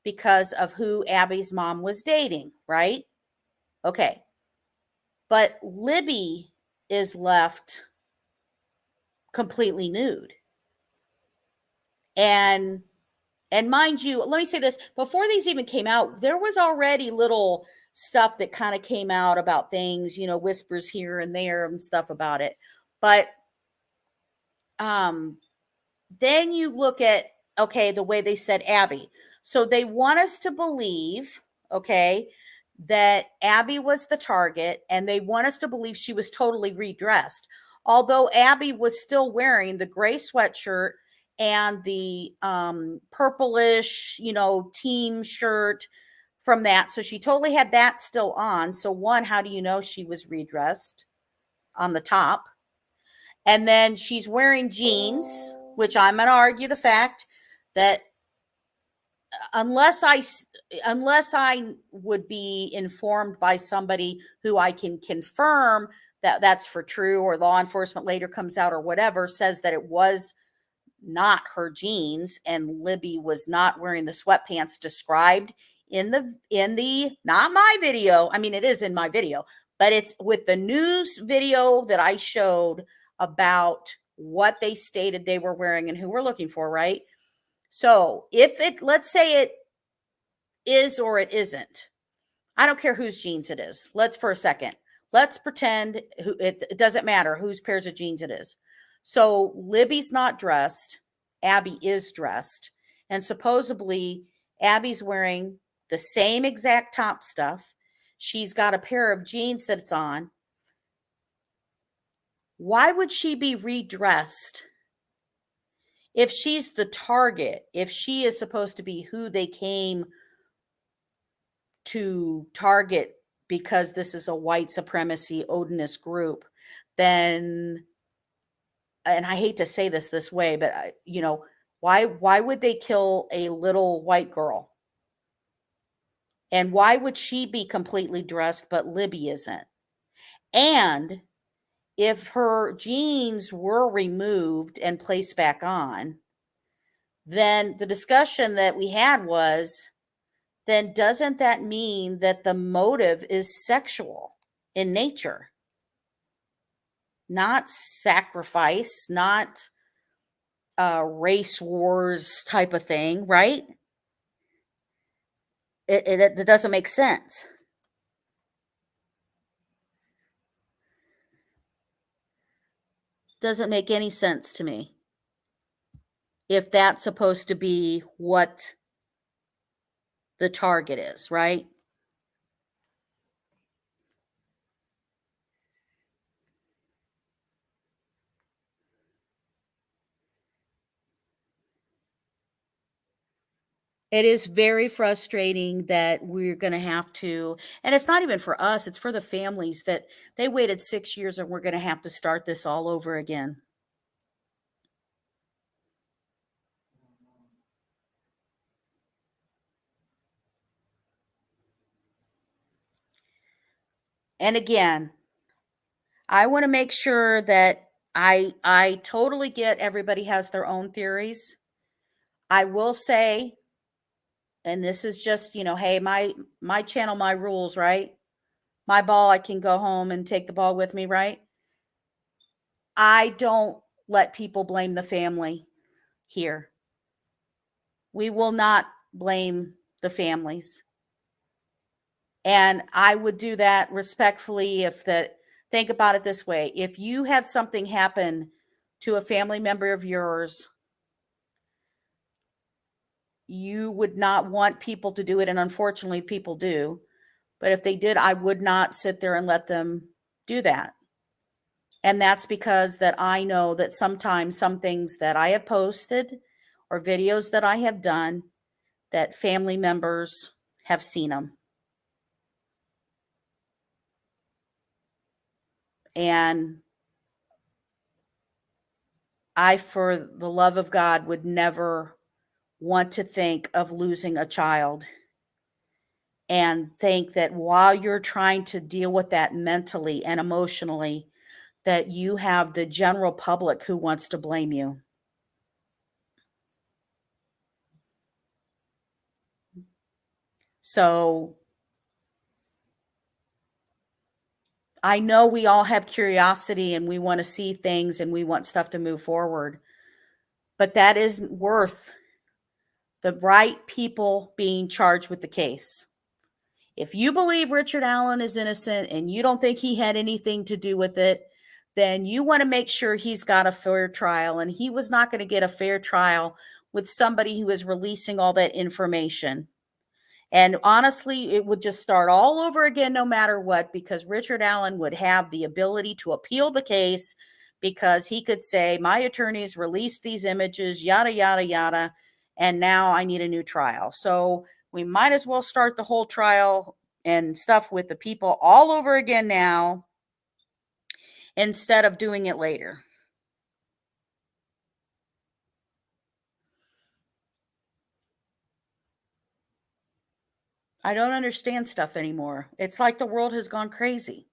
because of who Abby's mom was dating, right? Okay. But Libby is left completely nude. And mind you, let me say this, before these even came out, there was already little stuff that kind of came out about things, whispers here and there and stuff about it. But then you look at, okay, the way they said Abby. So they want us to believe, okay, that Abby was the target, and they want us to believe she was totally redressed. Although Abby was still wearing the gray sweatshirt and the purplish, team shirt from that. So she totally had that still on. So one, how do you know she was redressed on the top? And then she's wearing jeans, which I'm going to argue the fact that unless I would be informed by somebody who I can confirm that that's for true, or law enforcement later comes out or whatever says that it was not her jeans and Libby was not wearing the sweatpants described in the not my video. I mean, it is in my video, but it's with the news video that I showed about what they stated they were wearing and who we're looking for, right? So let's say it is or it isn't. I don't care whose jeans it is. Let's pretend it doesn't matter whose pairs of jeans it is. So Libby's not dressed. Abby is dressed. And supposedly Abby's wearing the same exact top stuff. She's got a pair of jeans that it's on. Why would she be redressed if she's the target, if she is supposed to be who they came to target because this is a white supremacy Odinist group? Then, and I hate to say this way, but why would they kill a little white girl? And why would she be completely dressed but Libby isn't? And if her jeans were removed and placed back on, then the discussion that we had was, then doesn't that mean that the motive is sexual in nature? Not sacrifice, not race wars type of thing, right? It doesn't make sense. Doesn't make any sense to me. If that's supposed to be what the target is, right? It is very frustrating that we're going to have to, and it's not even for us, it's for the families that they waited 6 years and we're going to have to start this all over again. And again, I want to make sure that I totally get everybody has their own theories. I will say, and this is just, hey, my channel, my rules, right? My ball, I can go home and take the ball with me, right? I don't let people blame the family here. We will not blame the families. And I would do that respectfully think about it this way. If you had something happen to a family member of yours, you would not want people to do it. And unfortunately, people do. But if they did, I would not sit there and let them do that. And that's because that I know that sometimes some things that I have posted or videos that I have done, that family members have seen them. And I, for the love of God, would never want to think of losing a child and think that while you're trying to deal with that mentally and emotionally, that you have the general public who wants to blame you. So I know we all have curiosity and we want to see things and we want stuff to move forward, but that isn't worth the right people being charged with the case. If you believe Richard Allen is innocent and you don't think he had anything to do with it, then you want to make sure he's got a fair trial. And he was not going to get a fair trial with somebody who is releasing all that information. And honestly, it would just start all over again no matter what, because Richard Allen would have the ability to appeal the case because he could say, my attorneys released these images, yada, yada, yada, and now I need a new trial. So we might as well start the whole trial and stuff with the people all over again now instead of doing it later. I don't understand stuff anymore. It's like the world has gone crazy.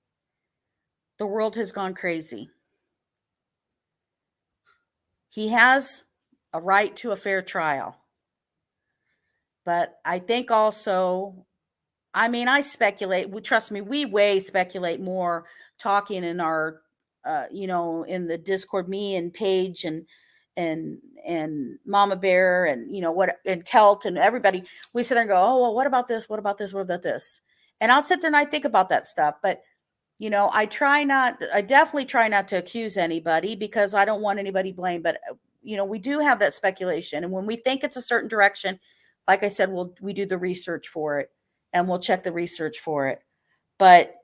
The world has gone crazy. He has a right to a fair trial. But I think also, I mean, I speculate. Trust me, we way speculate more talking in our, in the Discord, me and Paige and and Mama Bear and what and Kelt and everybody. We sit there and go, oh well, what about this? What about this? What about this? And I'll sit there and I think about that stuff. But I definitely try not to accuse anybody because I don't want anybody blamed. But we do have that speculation, and when we think it's a certain direction, like I said, we do the research for it and we'll check the research for it. But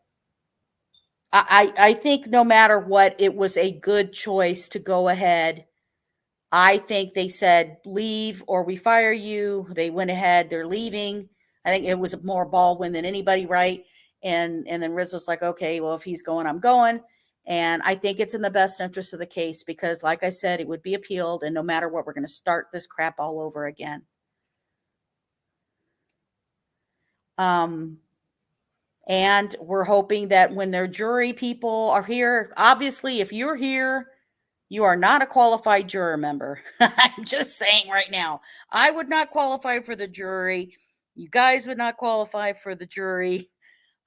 I think no matter what, it was a good choice to go ahead. I think they said leave or we fire you. They went ahead. They're leaving. I think it was more Baldwin than anybody, right? And then Riz was like, okay, well, if he's going, I'm going. And I think it's in the best interest of the case because, like I said, it would be appealed. And no matter what, we're going to start this crap all over again. And we're hoping that when their jury people are here, obviously, if you're here, you are not a qualified juror member. I'm just saying right now, I would not qualify for the jury. You guys would not qualify for the jury.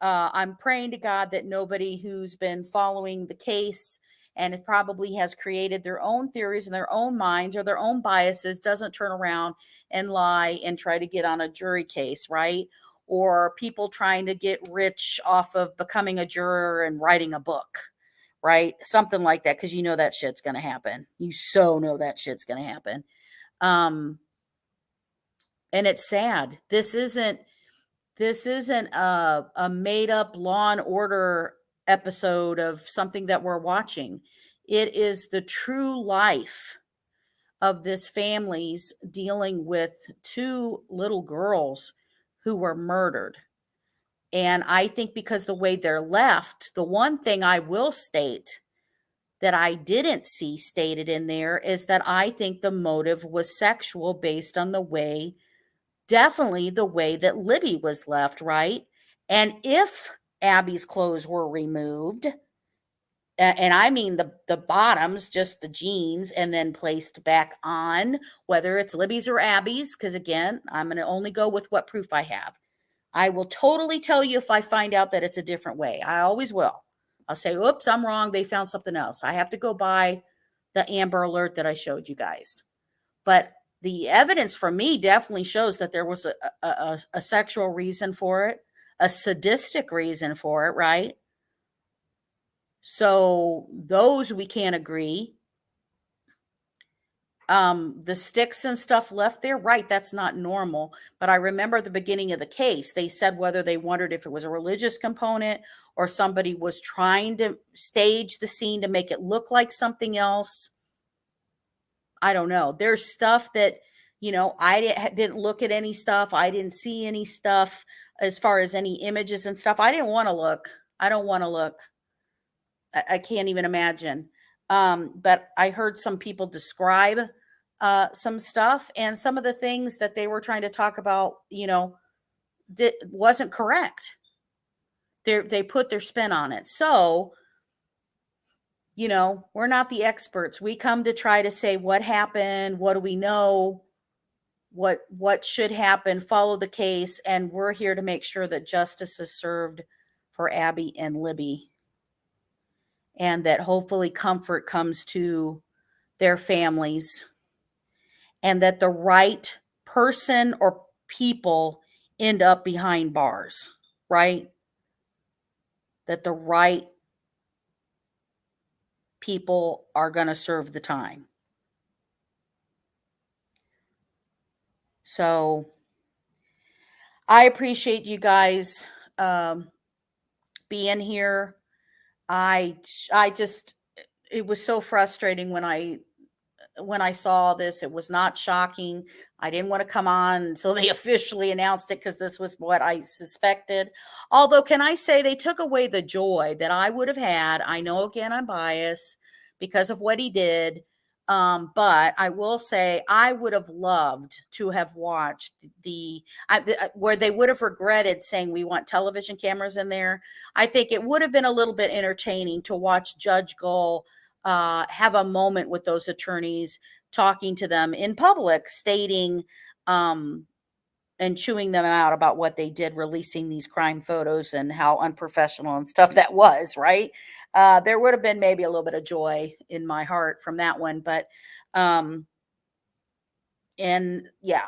I'm praying to God that nobody who's been following the case and it probably has created their own theories in their own minds or their own biases doesn't turn around and lie and try to get on a jury case, right? Or people trying to get rich off of becoming a juror and writing a book, right? Something like that, because that shit's going to happen. You so know that shit's going to happen. And it's sad. This isn't a made up Law and Order episode of something that we're watching. It is the true life of this family's dealing with two little girls who were murdered. And I think because the way they're left, the one thing I will state that I didn't see stated in there is that I think the motive was sexual based on definitely the way that Libby was left, right? And if Abby's clothes were removed, and I mean the bottoms, just the jeans, and then placed back on, whether it's Libby's or Abby's, because again, I'm going to only go with what proof I have. I will totally tell you if I find out that it's a different way. I always will. I'll say, oops, I'm wrong. They found something else. I have to go by the Amber Alert that I showed you guys. But the evidence for me definitely shows that there was a sexual reason for it, a sadistic reason for it, right? So those we can't agree. The sticks and stuff left there, right? That's not normal. But I remember at the beginning of the case, they said whether they wondered if it was a religious component or somebody was trying to stage the scene to make it look like something else. I don't know. There's stuff that, I didn't look at any stuff. I didn't see any stuff as far as any images and stuff. I didn't want to look. I don't want to look. I can't even imagine. But I heard some people describe some stuff, and some of the things that they were trying to talk about, wasn't correct. They put their spin on it. So, we're not the experts. We come to try to say what happened, what do we know, what should happen, follow the case, and we're here to make sure that justice is served for Abby and Libby, and that hopefully comfort comes to their families, and that the right person or people end up behind bars, right? That the right people are going to serve the time. So I appreciate you guys being here. I just, it was so frustrating when I saw this. It was not shocking. I didn't want to come on until they officially announced it because this was what I suspected. Although, can I say they took away the joy that I would have had? I know, again, I'm biased because of what he did. But I will say I would have loved to have watched where they would have regretted saying we want television cameras in there. I think it would have been a little bit entertaining to watch Judge Gull have a moment with those attorneys, talking to them in public, stating and chewing them out about what they did, releasing these crime photos and how unprofessional and stuff that was, right? There would have been maybe a little bit of joy in my heart from that one, but and yeah.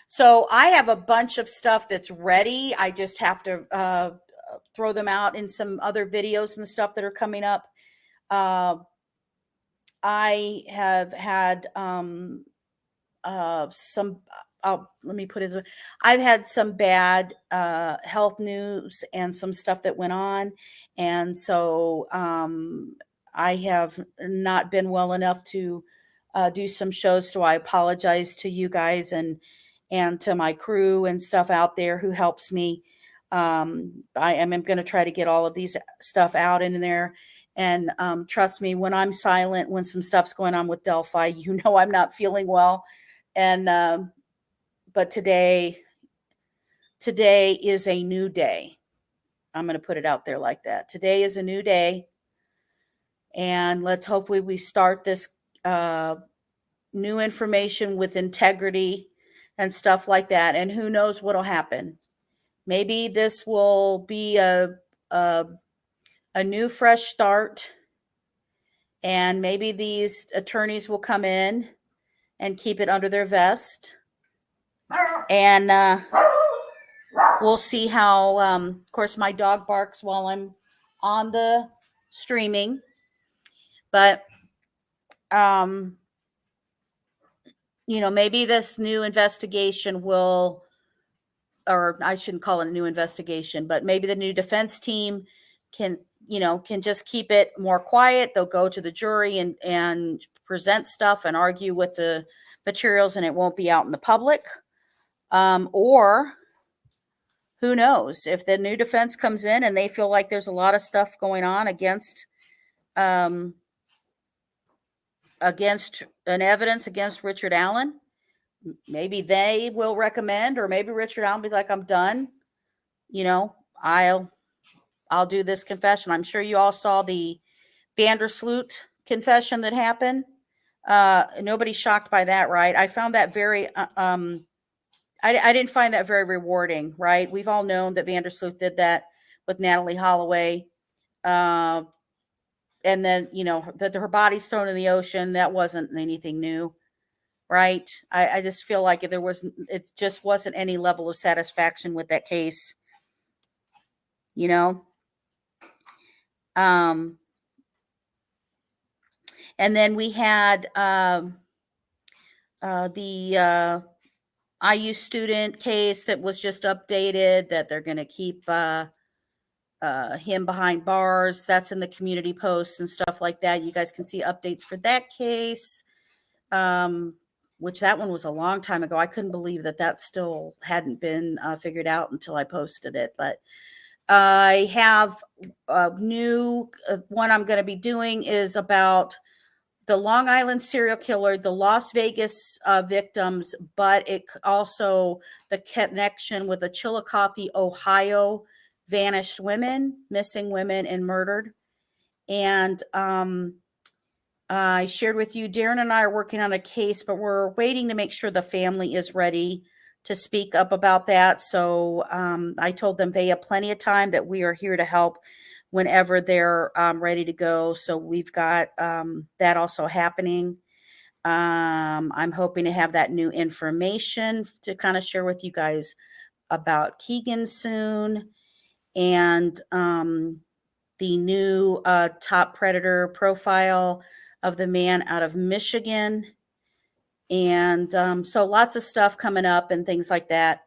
So I have a bunch of stuff that's ready. I just have to throw them out in some other videos and stuff that are coming up. I have had some let me put it this way. I've had some bad health news and some stuff that went on, and so I have not been well enough to do some shows. So I apologize to you guys and to my crew and stuff out there who helps me. I am going to try to get all of these stuff out in there. And trust me, when I'm silent, when some stuff's going on with Delphi, you know I'm not feeling well. And but today is a new day. I'm going to put it out there like that. Today is a new day, and let's hopefully we start this new information with integrity and stuff like that. And who knows what'll happen? Maybe this will be a new fresh start, and maybe these attorneys will come in and keep it under their vest, and we'll see how of course my dog barks while I'm on the streaming, but maybe this new investigation will, or I shouldn't call it a new investigation, but maybe the new defense team can just keep it more quiet. They'll go to the jury and present stuff and argue with the materials, and it won't be out in the public. Or who knows, if the new defense comes in and they feel like there's a lot of stuff going on against an evidence against Richard Allen, maybe they will recommend, or maybe Richard Allen will be like, I'm done. I'll do this confession. I'm sure you all saw the Vandersloot confession that happened. Nobody's shocked by that, right? I found that very, I didn't find that very rewarding, right? We've all known that Vandersloot did that with Natalie Holloway. And then, that her body's thrown in the ocean. That wasn't anything new, right? I just feel like it just wasn't any level of satisfaction with that case, and then we had the IU student case that was just updated, that they're going to keep him behind bars. That's in the community posts and stuff like that. You guys can see updates for that case, which that one was a long time ago. I couldn't believe that still hadn't been figured out until I posted it. But I have a new one I'm going to be doing is about the Long Island serial killer, the Las Vegas victims, but it also the connection with the Chillicothe, Ohio vanished women, missing women, and murdered. And I shared with you, Darren and I are working on a case, but we're waiting to make sure the family is ready to speak up about that. So I told them they have plenty of time, that we are here to help whenever they're ready to go. So we've got that also happening. I'm hoping to have that new information to kind of share with you guys about Keegan soon, and the new top predator profile of the man out of Michigan. And so lots of stuff coming up and things like that.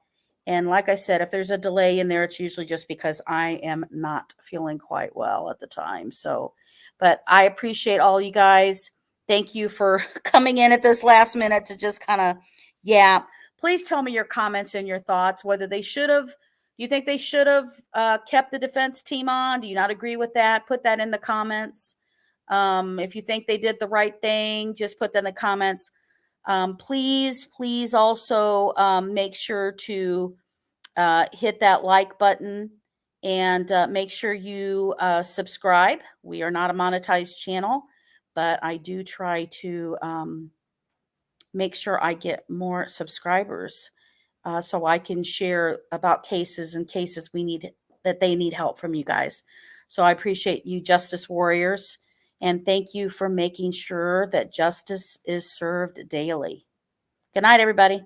And like I said, if there's a delay in there, it's usually just because I am not feeling quite well at the time. So, but I appreciate all you guys. Thank you for coming in at this last minute to just kind of, yeah. Please tell me your comments and your thoughts, whether they should have, do you think they should have kept the defense team on? Do you not agree with that? Put that in the comments. If you think they did the right thing, just put that in the comments. Please also make sure to hit that like button and make sure you subscribe. We are not a monetized channel, but I do try to make sure I get more subscribers so I can share about cases and cases we need that they need help from you guys. So I appreciate you, Justice Warriors, and thank you for making sure that justice is served daily. Good night, everybody.